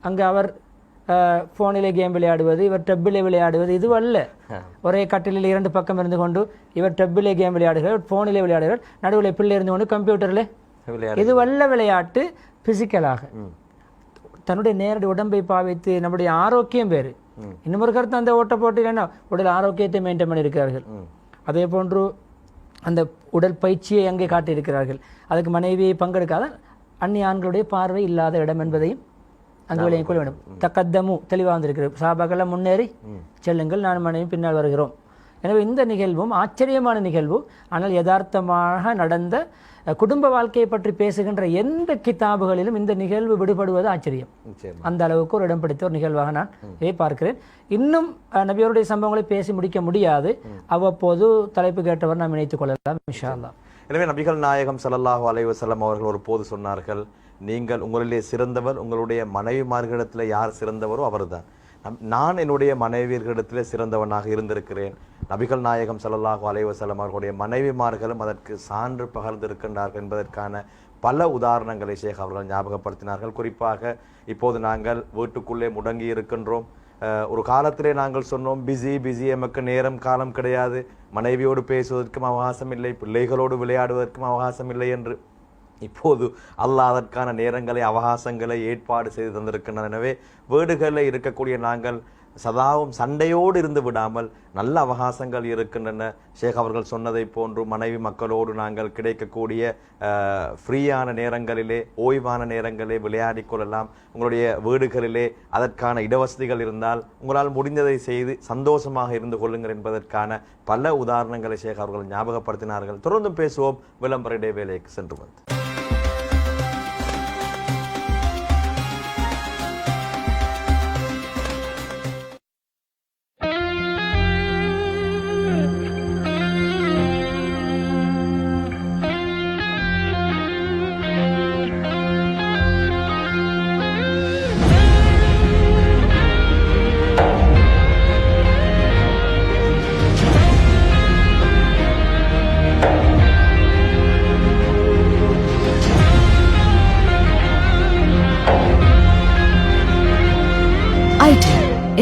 அங்கு அவர் போனிலே கேம் விளையாடுவது, இவர் டப்பிலே விளையாடுவது இது அல்ல. ஒரே கட்டிலில் 2 பக்கம் இருந்து கொண்டு இவர் டப்பிலே கேம் விளையாடுகிறார், போனிலே விளையாடுகிறார், நடுவில் பிள்ளை இருந்து கொண்டு கம்ப்யூட்டர்ல இது வல்ல விளையாட்டு. பிசிக்கலாக தன்னுடைய நேரடி உடம்பை பாவித்து நம்முடைய ஆரோக்கியம் வேறு. இன்னொரு கருத்து, அந்த ஓட்ட போட்டியில் உடல் ஆரோக்கியத்தை மெயின்டைன் பண்ணியிருக்கிறார்கள். அதே போன்று அந்த உடல் பயிற்சியை அங்கே காட்டியிருக்கிறார்கள். அதுக்கு மனைவியை பங்கெடுக்காத அந்நிய ஆண்களுடைய பார்வை இல்லாத இடம் என்பதையும் அங்கு விளையும் கொள்ள வேண்டும். தக்கத்தமு தெளிவாக வந்திருக்கிறது. சாபாக்களை முன்னேறி செல்லுங்கள், நான் மனைவி பின்னால் வருகிறோம். எனவே இந்த நிகழ்வும் ஆச்சரியமான நிகழ்வு. ஆனால் யதார்த்தமாக நடந்த குடும்ப வாழ்க்கையை பற்றி பேசுகின்ற எந்த கிதாபுகளிலும் இந்த நிகழ்வு விடுபடுவது ஆச்சரியம். அந்த அளவுக்கு ஒரு இடம் பிடித்த ஒரு நிகழ்வாக நான் பார்க்கிறேன். இன்னும் நபியோருடைய சம்பவங்களை பேசி முடிக்க முடியாது. அவ்வப்போது தலைப்பு கேட்டவர் நாம் இணைத்துக் கொள்ளலாம் இன்ஷா அல்லாஹ். எனவே நபிகள் நாயகம் ஸல்லல்லாஹு அலைஹி வஸல்லம் அவர்கள் ஒரு போது சொன்னார்கள், நீங்கள் உங்களிலே சிறந்தவர் உங்களுடைய மனைவிமார்களிடத்தில் யார் சிறந்தவரோ அவர்தான். நான் என்னுடைய மனைவியர்களிடத்தில் சிறந்தவனாக இருந்திருக்கிறேன். நபிகள் நாயகம் ஸல்லல்லாஹு அலைஹி வஸல்லம் அவர்களுடைய மனைவிமார்களும் அதற்கு சான்று பகர்ந்திருக்கின்றார்கள் என்பதற்கான பல உதாரணங்களை ஷேக் அவர்கள் ஞாபகப்படுத்தினார்கள். குறிப்பாக இப்போது நாங்கள் வீட்டுக்குள்ளே முடங்கி இருக்கின்றோம். ஒரு காலத்திலே நாங்கள் சொன்னோம், பிஸி எமக்கு நேரம் காலம் கிடையாது, மனைவியோடு பேசுவதற்கும் அவகாசம் இல்லை, பிள்ளைகளோடு விளையாடுவதற்கும் அவகாசம் இல்லை என்று. இப்போது அல்லாஹ் அதற்கான நேரங்களை அவகாசங்களை ஏற்பாடு செய்து தந்திருக்கின்றன. எனவே வீடுகளில் இருக்கக்கூடிய நாங்கள் சதாவும் சண்டையோடு இருந்து விடாமல் நல்ல அவகாசங்கள் இருக்கின்றன. ஷேக் அவர்கள் சொன்னதை போன்று மனைவி மக்களோடு நாங்கள் கிடைக்கக்கூடிய ஃப்ரீயான நேரங்களிலே, ஓய்வான நேரங்களிலே விளையாடி கொள்ளலாம். உங்களுடைய வீடுகளிலே அதற்கான இடவசதிகள் இருந்தால் உங்களால் முடிந்ததை செய்து சந்தோஷமாக இருந்து கொள்ளுங்கள் என்பதற்கான பல உதாரணங்களை ஷேக் அவர்கள் ஞாபகப்படுத்தினார்கள். தொடர்ந்து பேசுவோம். விளம்பர இடைவேளைக்கு சென்று வந்து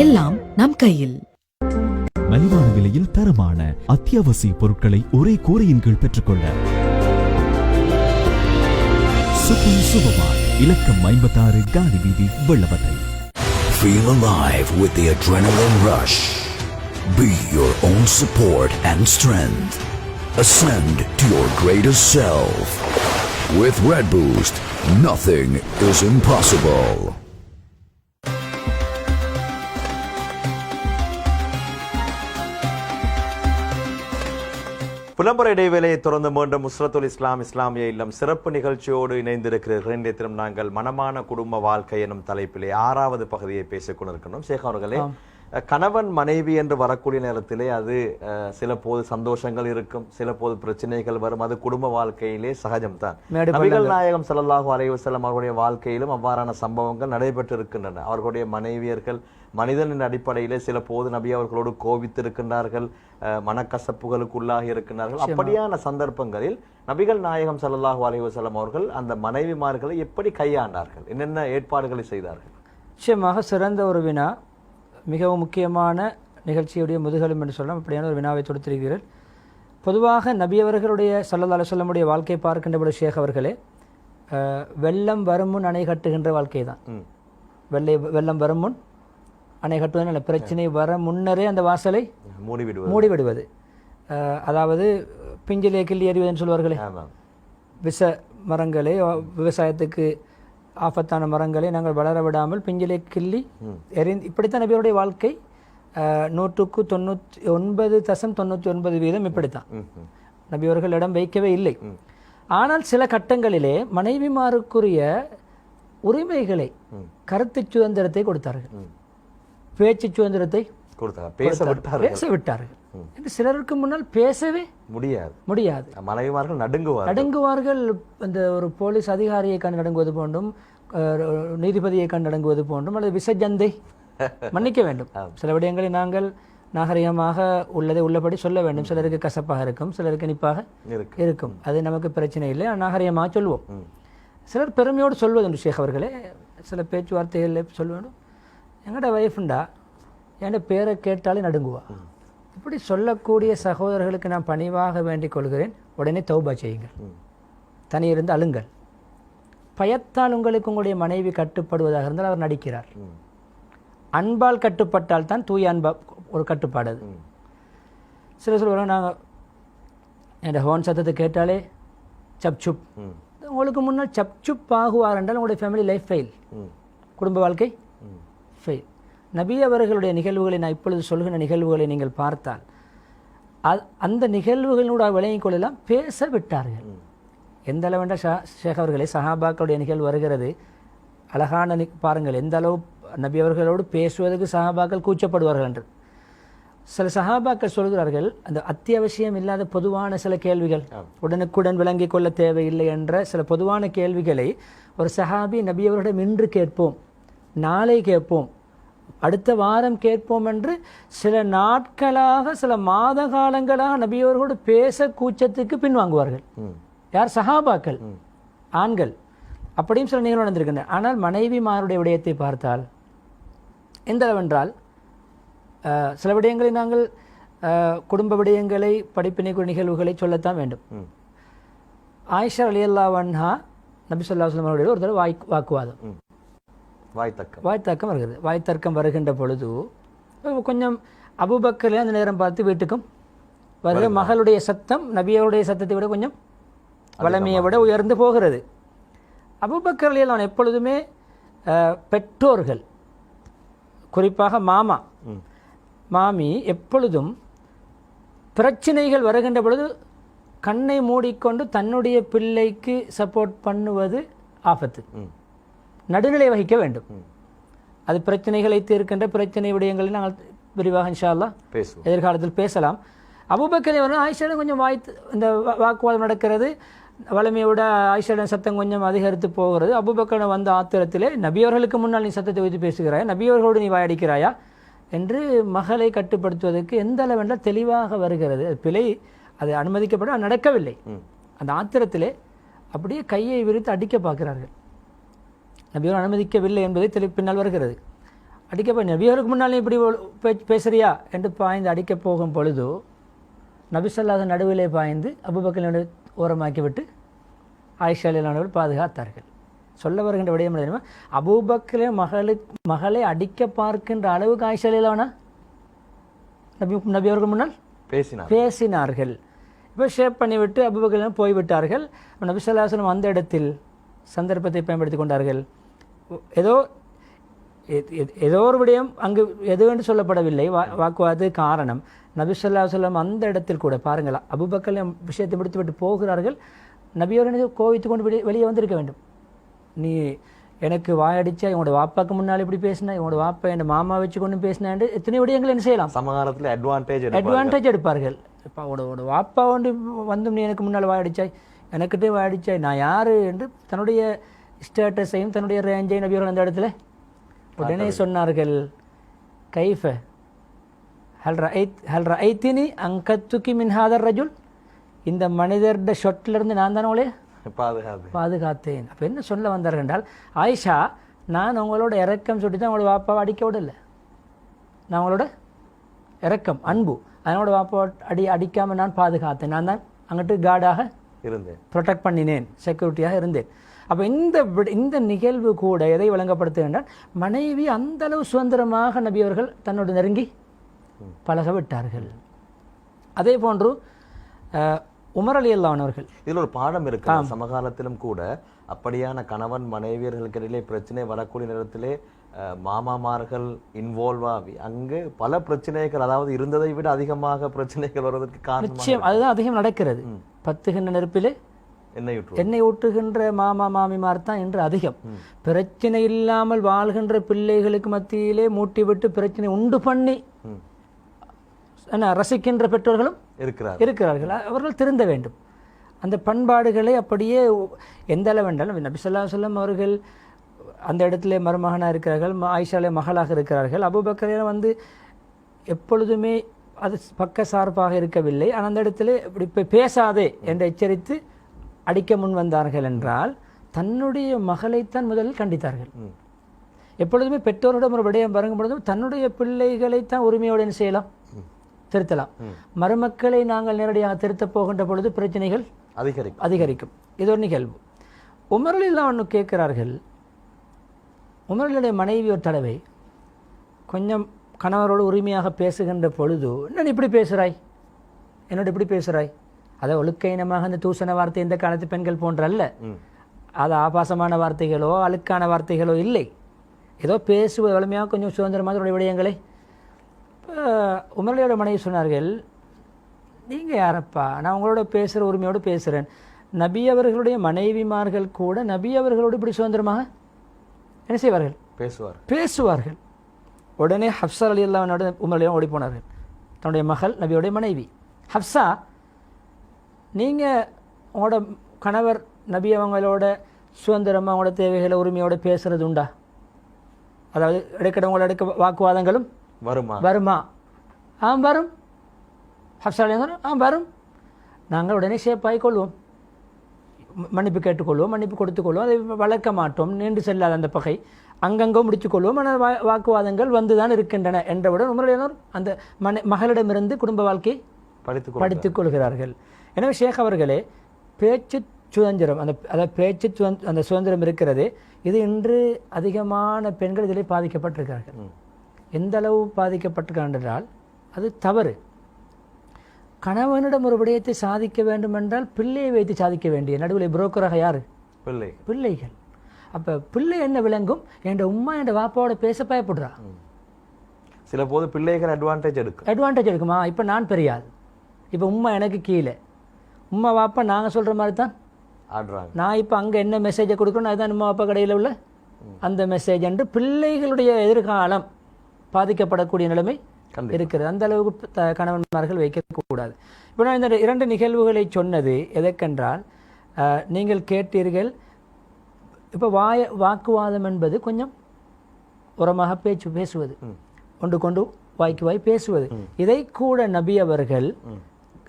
எல்லாம் நம் கையில். மலிவான விலையில் தரமான அத்தியாவசிய பொருட்களை ஒரே கூரையின் கீழ் பெற்றுக்கொள்ள சூப்பர் இலக்கம் 56 காலி வீதி Wellawatte. Feel alive with the adrenaline rush. Be your own support and strength. Ascend to your greatest self. With Red Boost, nothing is impossible. விளம்பர இடைவேளையை தொடர்ந்து மீண்டும் நுஸ்ரத்துல் இஸ்லாம் இஸ்லாமிய இல்லம் சிறப்பு நிகழ்ச்சியோடு இணைந்திருக்கிறீர்கள். இன்றைய தினம் நாங்கள் மனமான குடும்ப வாழ்க்கை எனும் தலைப்பிலே 6வது பகுதியை பேசிக் கொண்டிருக்கிறோம். ஷேக் அவர்களே, கணவன் மனைவி என்று வரக்கூடிய நேரத்திலே அது சில போது சந்தோஷங்கள் இருக்கும், சில போது பிரச்சனைகள் வரும். அது குடும்ப வாழ்க்கையிலே சகஜம்தான். நபிகள் நாயகம் ஸல்லல்லாஹு அலைஹி வஸல்லம் அவர்களுடைய வாழ்க்கையிலும் அவ்வாறான சம்பவங்கள் நடைபெற்று இருக்கின்றன. அவர்களுடைய மனைவியர்கள் மனிதனின் அடிப்படையிலே சில போது நபி அவர்களோடு கோபித்திருக்கின்றார்கள், மனக்கசப்புகளுக்கு உள்ளாகி இருக்கின்றார்கள். அப்படியான சந்தர்ப்பங்களில் நபிகள் நாயகம் ஸல்லல்லாஹு அலைஹி வஸல்லம் அவர்கள் அந்த மனைவிமார்களை எப்படி கையாண்டார்கள், என்னென்ன ஏற்பாடுகளை செய்தார்கள்? நிச்சயமாக சிறந்த ஒரு வினா, மிகவும் முக்கியமான நிகழ்ச்சியுடைய முதுகெலும் என்று சொல்லலாம். அப்படியான ஒரு வினாவை தொடுத்திருக்கிறீர்கள். பொதுவாக நபியவர்களுடைய ஸல்லல்லாஹு அலைஹி வஸல்லம் உடைய வாழ்க்கை பார்க்கின்ற ஷேக் அவர்களே, வெள்ளம் வரும் முன் அணை கட்டுகின்ற வாழ்க்கை தான். வெள்ளம் வரும் முன் அணை கட்டுவதனால பிரச்சனை வர முன்னரே அந்த வாசலை மூடிவிடுவது. மூடிவிடுவது. அதாவது பிஞ்சிலே கிள்ளி எறிவதுன்னு சொல்வார்களே, விஷ மரங்களை, விவசாயத்துக்கு ஆபத்தான மரங்களை நாங்கள் வளர விடாமல் பிஞ்சிலே கிள்ளி எறிந்து, இப்படித்தான் நபியோருடைய வாழ்க்கை. 99.99% இப்படித்தான். நபியவர்கள் இடம் வைக்கவே இல்லை. ஆனால் சில கட்டங்களிலே மனைவிமாருக்குரிய உரிமைகளை, கருத்து சுதந்திரத்தை கொடுத்தார்கள், பேச்சு சுதந்திரத்தை பேச விட்டார்கள். சிலருக்கு முன்னால் பேசவே முடியாது. மனைவிமார்கள் நடுங்குவார்கள். அந்த ஒரு போலீஸ் அதிகாரியை கண்டு நடுங்குவது போன்றும், நீதிபதியை கண்டு நடுங்குவது போன்றும், அல்லது விசஜந்தை மன்னிக்க வேண்டும். சில விடயங்களை நாங்கள் நாகரிகமாக உள்ளதை உள்ளபடி சொல்ல வேண்டும். சிலருக்கு கசப்பாக இருக்கும், சிலருக்கு இனிப்பாக இருக்கும். அது நமக்கு பிரச்சனை இல்லை, நாகரிகமாக சொல்லுவோம். சிலர் பெருமையோடு சொல்வதுண்டு. ஷேக் அவர்களே சில பேச்சுவார்த்தைகளில் சொல்லுவேன், எங்கட வைஃப்ண்டா என் பேரை கேட்டாலே நடுங்குவா. இப்படி சொல்லக்கூடிய சகோதரர்களுக்கு நான் பணிவாக வேண்டிக் கொள்கிறேன், உடனே தௌபா செய்யுங்கள், தனியிருந்து அழுங்கள். பயத்தால் உங்களுக்கு உங்களுடைய மனைவி கட்டுப்படுவதாக இருந்தால் அவர் நடிக்கிறார். அன்பால் கட்டுப்பட்டால் தான் தூய அன்பா ஒரு கட்டுப்பாடு. அது சில சொல்லுவாங்க, நாங்கள் என் ஹோன் சத்தத்தை கேட்டாலே சப்சுப். உங்களுக்கு முன்னால் சப்சுப் ஆகுவார் என்றால் உங்களுடைய ஃபேமிலி லைஃப் ஃபெயில், குடும்ப வாழ்க்கை ஃபெயில். நபி அவர்களுடைய நிகழ்வுகளை, நான் இப்பொழுது சொல்கிற நிகழ்வுகளை நீங்கள் பார்த்தால் அந்த நிகழ்வுகளோட விளங்கிக் கொள்ளலாம், பேச விட்டார்கள். எந்த அளவு ஷேக் அவர்களே சஹாபாக்களுடைய நிகழ்வு வருகிறது, அழகான பாருங்கள், எந்த அளவு நபி அவர்களோடு பேசுவதற்கு சஹாபாக்கள் கூச்சப்படுவார்கள் என்று. சில சஹாபாக்கள் சொல்கிறார்கள், அந்த அத்தியாவசியம் இல்லாத பொதுவான சில கேள்விகள், உடனுக்குடன் விளங்கிக் கொள்ள தேவையில்லை என்ற சில பொதுவான கேள்விகளை ஒரு சஹாபி நபி அவர்களிடம் இன்று கேட்போம், நாளை கேட்போம், அடுத்த வாரம் கேட்போம் என்று சில நாட்களாக, சில மாத காலங்களாக நபியவர்களோடு பேச கூச்சத்துக்கு பின்வாங்குவார்கள். யார்? சஹாபாக்கள், ஆண்கள். அப்படியும் சில நிகழ்வு நடந்திருக்கின்றன. ஆனால் மனைவிமாருடைய விடயத்தை பார்த்தால் எந்த அளவென்றால், சில விடயங்களை நாங்கள் குடும்ப விடயங்களை, படிப்பினைக்குரிய நிகழ்வுகளை சொல்லத்தான் வேண்டும். ஆயிஷா ரலியல்லாஹு அன்ஹா நபி ஸல்லல்லாஹு அலைஹி வஸல்லம் அவர்களுடைய ஒரு தடவை வாக்குவாதம், வாய்த்தர்க்கம் வருகிறது. வாய்த்தர்க்கம் வருகின்ற பொழுது கொஞ்சம் அபூபக்கர் அந்த நேரம் பார்த்து வீட்டுக்கும் வருகிற மகளுடைய சத்தம் நபியருடைய சத்தத்தை விட கொஞ்சம் வளமையை விட உயர்ந்து போகிறது. அபூபக்கர் ரலியல்லாஹு எப்பொழுதுமே பெற்றோர்கள், குறிப்பாக மாமா மாமி எப்பொழுதும் பிரச்சனைகள் வருகின்ற பொழுது கண்ணை மூடிக்கொண்டு தன்னுடைய பிள்ளைக்கு சப்போர்ட் பண்ணுவது ஆபத்து. நடுநிலை வகிக்க வேண்டும். அது பிரச்சனைகளை தீர்க்கின்ற பிரச்சனை விடயங்களை நாங்கள் விரிவாக இன்ஷா அல்லாஹ் எதிர்காலத்தில் பேசலாம். அபூபக்கர் ஆயிஷாவிடம் கொஞ்சம் இந்த வாக்குவாதம் நடக்கிறது, வளமையோட ஆயிஷாவின் சத்தம் கொஞ்சம் அதிகரித்து போகிறது. அபூபக்கர் வந்த ஆத்திரத்திலே, நபியவர்களுக்கு முன்னால் நீ சத்தத்தை வைத்து பேசுகிறாயா, நபியவர்களோடு நீ வாயடிக்கிறாயா என்று மகளை கட்டுப்படுத்துவதற்கு எந்த அளவென்றால் தெளிவாக வருகிறது. அது பிழை, அது அனுமதிக்கப்பட நடக்கவில்லை. அந்த ஆத்திரத்திலே அப்படியே கையை விரித்து அடிக்க பார்க்கிறார்கள். நபியவர் அனுமதிக்கவில்லை என்பதை பின்னால் வருகிறது. அடிக்க நபியவருக்கு முன்னாலே இப்படி பேசுறியா என்று பாய்ந்து அடிக்கப் போகும் பொழுது நபி ஸல்லல்லாஹு நடுவிலே பாய்ந்து அபூபக்கரை ஓரமாக்கிவிட்டு ஆயிஷா ரலியல்லாஹு பாதுகாத்தார்கள். சொல்ல வருகின்ற விடயம் தெரியுமா, அபூபக்கரை மகளை அடிக்க பார்க்கின்ற அளவுக்கு ஆயிஷா ரலியல்லாஹு நபியவருக்கு முன்னால் பேசினார்கள். இப்போ ஷேப் பண்ணிவிட்டு அபூபக்கர் போய்விட்டார்கள். நபி ஸல்லல்லாஹு அலைஹி வஸல்லம் அந்த இடத்தில் சந்தர்ப்பத்தை பயன்படுத்தி கொண்டார்கள். ஏதோ ஒரு விடயம் அங்கு எது என்று சொல்லப்படவில்லை, வாக்குவாது காரணம். நபி ஸல்லல்லாஹு அலைஹி வஸல்லம் அந்த இடத்தில் கூட பாருங்கள், அபூபக்கர் விஷயத்தை முடித்துவிட்டு போகிறார்கள். நபியவர்கள் கோவித்து கொண்டு வெளியே வந்திருக்க வேண்டும். நீ எனக்கு வாயடிச்சா, இவனோட வாப்பாக்கு முன்னால் இப்படி பேசினா, இவனோட வாப்பா என் மாமா வச்சு கொண்டு பேசினா என்று எத்தனை விடயங்கள் என்ன செய்யலாம், சமகாலத்தில் அட்வான்டேஜ் எடுப்பார்கள். இப்போ அவனோட வாப்பா வந்து வந்தும் நீ எனக்கு முன்னால் வாயடிச்சாய், எனக்கிட்டே வாயடிச்சாய், நான் யார் என்று தன்னுடைய ஸ்டேட்டஸையும் தன்னுடைய ரேஞ்சையும் நபியவர்கள் அந்த இடத்துல உடனே சொன்னார்கள். கைஃப ஹல் ரஐத்தினி அங்கத்துக்கி மின் ஹாதர் ரஜுல், இந்த மனிதர்ட ஷொட்டிலிருந்து நான் தானே உங்களே பாதுகாத்தேன். அப்போ என்ன சொல்ல வந்தார்கள் என்றால், ஆயிஷா நான் உங்களோட இறக்கம் சொல்லி தான் உங்களோட வாப்பாவை அடிக்க விடலை, நான் உங்களோட இறக்கம் அன்பு, அதனோட வாப்பாவை அடிக்காமல் நான் பாதுகாத்தேன், நான் தான் அங்கிட்டு கார்டாக இருந்தேன், ப்ரொடெக்ட் பண்ணினேன், செக்யூரிட்டியாக இருந்தேன். அப்போ இந்த நிகழ்வு கூட எதை விளங்கப்படுத்துகின்றால் மனைவி அந்த அளவு சுதந்திரமாக நபி அவர்கள் தன்னோடு நெருங்கி பழக விட்டார்கள். அதே போன்று உமர் ரலியல்லாஹு அன்ஹு அவர்கள், இதில் ஒரு பாடம் இருக்கு. சமகாலத்திலும் கூட அப்படியான கணவன் மனைவியர்களுக்கு இடையிலே பிரச்சனை வரக்கூடிய நேரத்திலே மாமாமார்கள் இன்வால்வ் ஆகி அங்கு பல பிரச்சனைகள், அதாவது இருந்ததை விட அதிகமாக பிரச்சனைகள் வருவதற்கு காரணம் நிச்சயம் அதுதான் அதிகம் நடக்கிறது. பத்துகின்ற நெருப்பிலே எண்ணெய் ஊற்றுகின்ற மாமா மாமிமார் தான் இன்று அதிகம். பிரச்சனை இல்லாமல் வாழ்கின்ற பிள்ளைகளுக்கு மத்தியிலே மூட்டிவிட்டு பிரச்சனை உண்டு பண்ணி ரசிக்கின்ற பெற்றோர்களும் இருக்கிறார்கள். அவர்கள் திருந்த வேண்டும். அந்த பண்பாடுகளை அப்படியே எந்த அளவென்றாலும் நபி ஸல்லல்லாஹு அலைஹி வஸல்லம் அவர்கள் அந்த இடத்துல மருமகனாக இருக்கிறார்கள், ஆயிஷாலே மகளாக இருக்கிறார்கள். அபூபக்கர் வந்து எப்பொழுதுமே அது பக்க சார்பாக இருக்கவில்லை. ஆனால் அந்த இடத்துல இப்படி பேசாதே என்று எச்சரித்து அடிக்க முன் வந்தார்கள் என்றால் தன்னுடைய மகளைத்தான் முதலில் கண்டித்தார்கள். எப்பொழுதுமே பெற்றோரிடம் ஒரு விடயம் வழங்கும் பொழுதும் தன்னுடைய பிள்ளைகளைத்தான் உரிமையோடு என்ன செய்யலாம், திருத்தலாம். மருமக்களை நாங்கள் நேரடியாக திருத்தப் போகின்ற பொழுது பிரச்சனைகள் அதிகரிக்கும். இது ஒரு நிகழ்வு. உமர் ரலியல்லாஹு அன்ஹு கேட்கிறார்கள், உமருடைய மனைவி ஒரு தடவை கொஞ்சம் கணவரோடு உரிமையாக பேசுகின்ற பொழுது, என்ன இப்படி பேசுகிறாய், என்னோட இப்படி பேசுகிறாய், அதை ஒழுக்கீனமாக அந்த தூசண வார்த்தை இந்த காலத்து பெண்கள் போன்ற அல்ல, அது ஆபாசமான வார்த்தைகளோ அழுக்கான வார்த்தைகளோ இல்லை, ஏதோ பேசுவது வலிமையாக கொஞ்சம் சுதந்திரமாக விடயங்களை. உமருடைய மனைவி சொன்னார்கள், நீங்கள் யாரப்பா, நான் உங்களோட பேசுகிற உரிமையோடு பேசுகிறேன். நபி அவர்களுடைய மனைவிமார்கள் கூட நபி அவர்களோடு இப்படி சுதந்திரமாக என்ன செய்வார்கள், பேசுவார்கள். உடனே ஹப்ஸா ரலியல்லாஹு அன்ஹா உமர் ஓடி போனார்கள். தன்னுடைய மகள் நபியோடைய மனைவி ஹப்ஸா, நீங்கள் உங்களோட கணவர் நபி அவங்களோட சுதந்திரமாக அவங்களோட தேவைகளை உரிமையோடு பேசுறது உண்டா? அதாவது இடைக்கிட எடுக்க வாக்குவாதங்களும் வருமா? வரும். ஹப்ஸா ரலியல்லாஹு வரும். நாங்கள் உடனே ஷேப்பாகி கொள்வோம், மன்னிப்பு கேட்டுக்கொள்வோம், மன்னிப்பு கொடுத்துக்கொள்வோம், அதை வளர்க்க மாட்டோம், நீண்டு செல்லாத அந்த பகை அங்கங்கே முடித்துக்கொள்வோம். ஆனால் வாக்குவாதங்கள் வந்துதான் இருக்கின்றன என்றவுடன் உமர் அந்த மகளிடமிருந்து குடும்ப வாழ்க்கையை படித்துக் கொள்கிறார்கள். எனவே ஷேக் அவர்களே, பேச்சு சுதந்திரம், அதாவது பேச்சு அந்த சுதந்திரம் இருக்கிறது, இது இன்று அதிகமான பெண்கள் இதிலே பாதிக்கப்பட்டிருக்கிறார்கள். எந்த அளவு பாதிக்கப்பட்டிருக்காங்க என்றால் அது தவறு. கணவனிடம் ஒரு விடயத்தை சாதிக்க வேண்டும் என்றால் பிள்ளையை வைத்து சாதிக்க வேண்டிய நடுவில் புரோக்கராக யாரு? பிள்ளைகள். அப்போ பிள்ளை என்ன விளங்கும், என் உம்மா என் வாப்பாவோட பேச பயப்படுறா. சில போது பிள்ளைகள் அட்வான்டேஜ் எடுக்குமா? இப்போ நான் பெரிய ஆள், இப்போ உம்மா எனக்கு கீழே, உம்மா வாப்பா நாங்கள் சொல்கிற மாதிரி தான் ஆடுறாங்க. நான் இப்போ அங்கே என்ன மெசேஜை கொடுக்கணும் அதுதான் உம்மா வாப்பா கடையில் உள்ள அந்த மெசேஜ் என்று பிள்ளைகளுடைய எதிர்காலம் பாதிக்கப்படக்கூடிய நிலைமை இருக்கிறது. அந்த அளவுக்கு கணவன்மார்கள் வைக்கக்கூடாது. இப்போ நான் இந்த 2 நிகழ்வுகளை சொன்னது எதற்கென்றால், நீங்கள் கேட்டீர்கள், இப்போ வாக்குவாதம் என்பது கொஞ்சம் உரமாக பேசுவது, ஒன்று கொண்டு வாய்க்கு வாய் பேசுவது, இதை கூட நபி அவர்கள்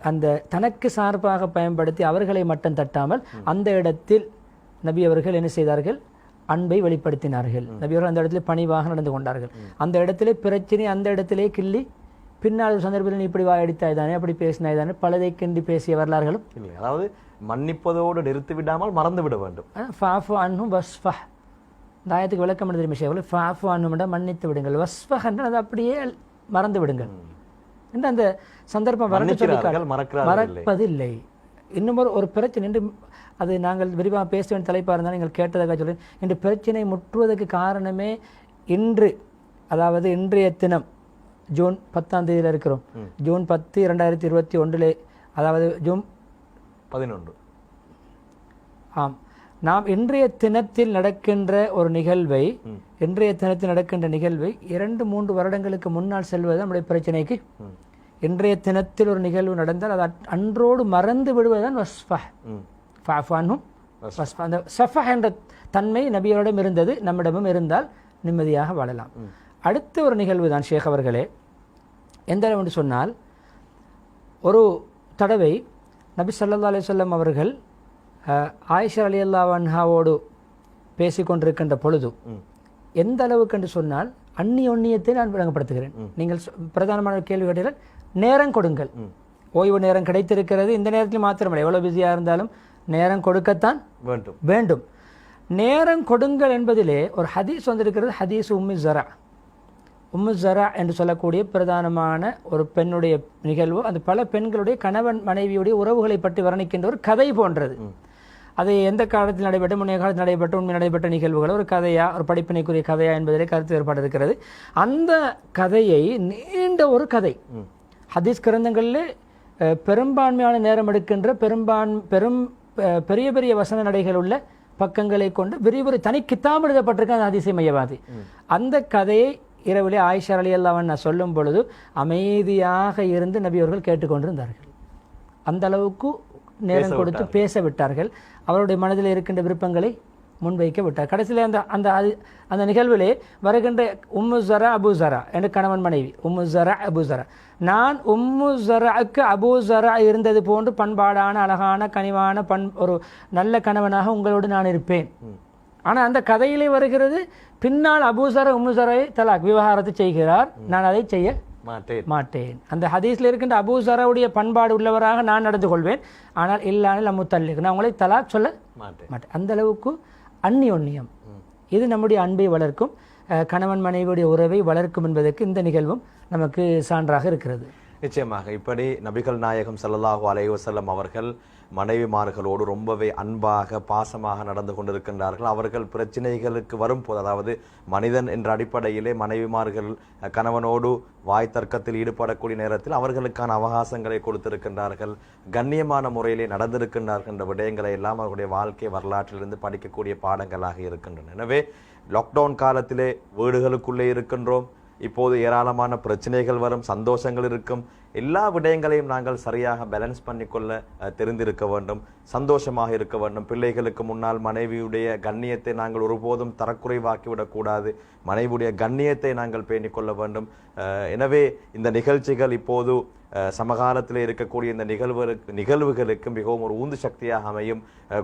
அந்த தனக்கு சார்பாக பயன்படுத்தி அவர்களை மட்டும் தட்டாமல் அந்த இடத்தில் நபி அவர்கள் என்ன செய்தார்கள், அன்பை வெளிப்படுத்தினார்கள். நபி அவர்கள் அந்த இடத்துல பணிவாக நடந்து கொண்டார்கள். அந்த இடத்திலே பிரச்சனை அந்த இடத்திலே கிள்ளி பின்னால் சந்தர்ப்பத்தில் இப்படி வாயடித்தாய் தானே, அப்படி பேசினாய் தானே, பலதை கிண்டி பேசிய வரலாறுகளும் இல்லை. அதாவது மன்னிப்பதோடு நிறுத்தி விடாமல் மறந்து விட வேண்டும். ஃபாஃபு அன்ஹும் வஸ்ஃபஹ், இந்த ஆயத்துக்கு விளக்கம் தெரியும் விஷயம். ஃபாஃபு அன்ஹும் மன்னித்து விடுங்கள், வஸ்ஃபஹ் என்றால் அது அப்படியே மறந்து விடுங்கள் என்று அந்த சந்தர்ப்பம் மறப்பதில்லை. இன்னும் ஒரு பிரச்சனை என்று அது நாங்கள் விரிவாக பேச வேண்டிய தலைப்பாக இருந்தால் நீங்கள் கேட்டதாக சொல்கிறேன். இன்று பிரச்சனை முற்றுவதற்கு காரணமே இன்று, அதாவது இன்றைய தினம் ஜூன் 10 இருக்கிறோம். ஜூன் 10, 2021, அதாவது ஜூன் 11. ஆம், நாம் இன்றைய தினத்தில் நடக்கின்ற ஒரு நிகழ்வை, இன்றைய தினத்தில் நடக்கின்ற நிகழ்வை 2-3 வருடங்களுக்கு முன்னால் செல்வது நம்முடைய பிரச்சனைக்கு. இன்றைய தினத்தில் ஒரு நிகழ்வு நடந்தால் அது அன்றோடு மறந்து விடுவதுதான் வஸ்ஃபஹ். அந்த சஃபஹ் என்ற தன்மை நபியோரிடம் இருந்தது, நம்மிடமும் இருந்தால் நிம்மதியாக வாழலாம். அடுத்த ஒரு நிகழ்வு தான் ஷேக் அவர்களே, எந்த அளவு என்று சொன்னால், ஒரு தடவை நபி ஸல்லல்லாஹு அலைஹி வஸல்லம் அவர்கள் ஆயிஷா ரலியல்லாஹு அன்ஹாவோடு பேசிக்கொண்டிருக்கின்ற பொழுது, எந்த அளவுக்கு என்று சொன்னால் அந்நியத்தை நான் விளங்கப்படுத்துகிறேன். நீங்கள் பிரதானமான கேள்வி கேட்டீர்கள், நேரம் கொடுங்கள், ஓய்வு நேரம் கிடைத்திருக்கிறது, இந்த நேரத்தில் மாத்திரமல்ல, எவ்வளோ பிஸியாக இருந்தாலும் நேரம் கொடுக்கத்தான் வேண்டும். நேரம் கொடுங்கள் என்பதிலே ஒரு ஹதீஸ் வந்திருக்கிறது, ஹதீஸ் உம்மு ஜரா என்று சொல்லக்கூடிய பிரதானமான ஒரு பெண்ணுடைய நிகழ்வு. அது பல பெண்களுடைய கணவன் மனைவியுடைய உறவுகளை பற்றி வர்ணிக்கின்ற ஒரு கதை போன்றது. அது எந்த காலத்தில் நடைபெற்ற, முன்னைய காலத்தில் நடைபெற்ற, உண்மை நடைபெற்ற நிகழ்வுகள் ஒரு கதையா, ஒரு படிப்பினைக்குரிய கதையா என்பதிலே கருத்து வேறுபாடு இருக்கிறது. அந்த கதையை நீண்ட ஒரு கதை ஹதீஸ் கிரந்தங்களில் பெரும்பான்மையான நேரம் எடுக்கின்ற பெரிய பெரிய வசன நடைகள் உள்ள பக்கங்களை கொண்டு விரிவுரை தனி கித்தாப் எழுதப்பட்டிருக்க அந்த ஹதீஸை மையவாதி. அந்த கதையை இரவிலே ஆயிஷா ரலியல்லாஹு அன்ஹா சொல்லும் பொழுது அமைதியாக இருந்து நபி அவர்கள் கேட்டுக்கொண்டிருந்தார்கள். அந்த அளவுக்கு நேரம் கொடுத்து பேச விட்டார்கள். அவருடைய மனதில் இருக்கின்ற விருப்பங்களை முன்வைக்க விட்டார். கடைசியில் அந்த நிகழ்விலே வருகின்ற உம்மு ஜரா அபு ஜரா என்று கணவன் மனைவி, உம்மு ஜரா அபு ஜரா, நான் உம்மு ஜராக்கு அபு ஜரா இருந்தது போன்று பண்பாடான அழகான கனிவான ஒரு நல்ல கணவனாக உங்களோடு நான் இருப்பேன். ஆனால் அந்த கதையிலே வருகிறது, பின்னால் அபு ஜரா உம்மு ஜராவை தலாக் விவகாரத்தை செய்கிறார், நான் அதை செய்ய மாட்டேன். அந்த ஹதீஸ்ல இருக்கின்ற அபூ ஸராவுடைய பண்பாடு உள்ளவராக நான் நடந்து கொள்வேன், ஆனால் இல்லாமல் முத்தல்லிக், நான் உங்களை தலாக் சொல்ல மாட்டேன். அந்த அளவுக்கு அந்நியோன்யம். இது நம்முடைய அன்பை வளர்க்கும், கணவன் மனைவியுடைய உறவை வளர்க்கும் என்பதற்கு இந்த நிகழ்வும் நமக்கு சான்றாக இருக்கிறது. நிச்சயமாக இப்படி நபிகள் நாயகம் ஸல்லல்லாஹு அலைஹி வஸல்லம் அவர்கள் மனைவிமார்களோடு ரொம்பவே அன்பாக பாசமாக நடந்து கொண்டிருக்கின்றார்கள். அவர்கள் பிரச்சனைகளுக்கு வரும்போது, அதாவது மனிதன் என்ற அடிப்படையிலே மனைவிமார்கள் கணவனோடு வாய் தர்க்கத்தில் ஈடுபடக்கூடிய நேரத்தில் அவர்களுக்கான அவகாசங்களை கொடுத்திருக்கின்றார்கள், கண்ணியமான முறையிலே நடந்திருக்கின்றார்கள் என்ற விடயங்களை எல்லாம் அவர்களுடைய வாழ்க்கை வரலாற்றிலிருந்து படிக்கக்கூடிய பாடங்களாக இருக்கின்றன. எனவே லாக்டவுன் காலத்திலே வீடுகளுக்குள்ளே இருக்கின்றோம். இப்போது ஏராளமான பிரச்சனைகள் வரும், சந்தோஷங்கள் இருக்கும். எல்லா விடயங்களையும் நாங்கள் சரியாக பேலன்ஸ் பண்ணிக்கொள்ள தெரிந்திருக்க வேண்டும், சந்தோஷமாக இருக்க வேண்டும். பிள்ளைகளுக்கு முன்னால் மனைவியுடைய கண்ணியத்தை நாங்கள் ஒருபோதும் தரக்குறைவாக்கிவிடக்கூடாது, மனைவியுடைய கண்ணியத்தை நாங்கள் பேணிக்கொள்ள வேண்டும். எனவே இந்த நிகழ்ச்சிகள் இப்போது சமகாலத்தில் இருக்கக்கூடிய இந்த நிகழ்வுகளுக்கு மிகவும் ஒரு உந்து சக்தியாக அமையும்.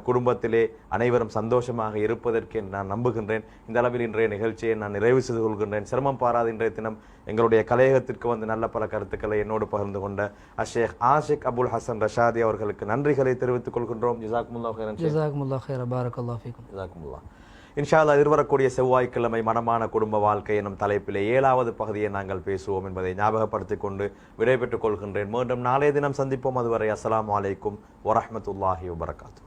குடும்பத்திலே அனைவரும் சந்தோஷமாக இருப்பதற்கு நான் நம்புகின்றேன். இந்த அளவில் இன்றைய நிகழ்ச்சியை நான் நிறைவு செய்து கொள்கின்றேன். சிரமம் பாராத இன்றைய தினம் எங்களுடைய கலையகத்திற்கு வந்து நல்ல பல கருத்துக்களை என்னோடு பகிர்ந்து கொண்ட ஷேக் ஆஷிக் அபுல் ஹசன் ரஷாதி அவர்களுக்கு நன்றிகளை தெரிவித்துக் கொள்கின்றோம். ஜஸாக்குமுல்லாஹ் கைரன். ஜஸாக்குமுல்லாஹ் கைரன். பாரக்கல்லாஹு ஃபீக்கும். ஜஸாக்குமுல்லாஹ். இன்ஷா அல்லாஹ் எதிர்வரக்கூடிய செவ்வாய்க்கிழமை மனமான குடும்ப வாழ்க்கை எனும் தலைப்பிலே 7வது பகுதியை நாங்கள் பேசுவோம் என்பதை ஞாபகப்படுத்திக் கொண்டு விடைபெற்றுக் கொள்கின்றேன். மீண்டும் நாளைய தினம் சந்திப்போம். அதுவரை அஸ்ஸலாமு அலைக்கும் வரஹ்மத்துல்லாஹி வபரகாத்துஹு.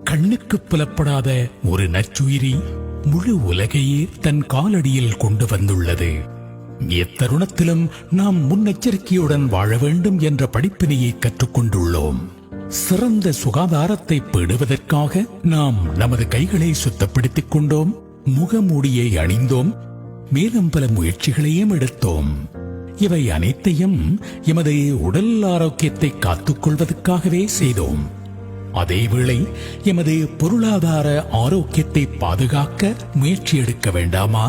கண்ணுக்கு புலப்படாத ஒரு நச்சுயிரி முழு உலகையே தன் காலடியில் கொண்டு வந்துள்ளது. எத்தருணத்திலும் நாம் முன்னெச்சரிக்கையுடன் வாழ வேண்டும் என்ற படிப்பினையை கற்றுக்கொண்டுள்ளோம். சிறந்த சுகாதாரத்தை பேணுவதற்காக நாம் நமது கைகளை சுத்தப்படுத்திக் கொண்டோம், முகமூடியை அணிந்தோம், மேலும் பல முயற்சிகளையும் எடுத்தோம். இவை அனைத்தையும் எமது உடல் ஆரோக்கியத்தை காத்துக் கொள்வதற்காகவே செய்தோம். அதேவேளை எமது பொருளாதார ஆரோக்கியத்தை பாதுகாக்க முயற்சி எடுக்க வேண்டாமா?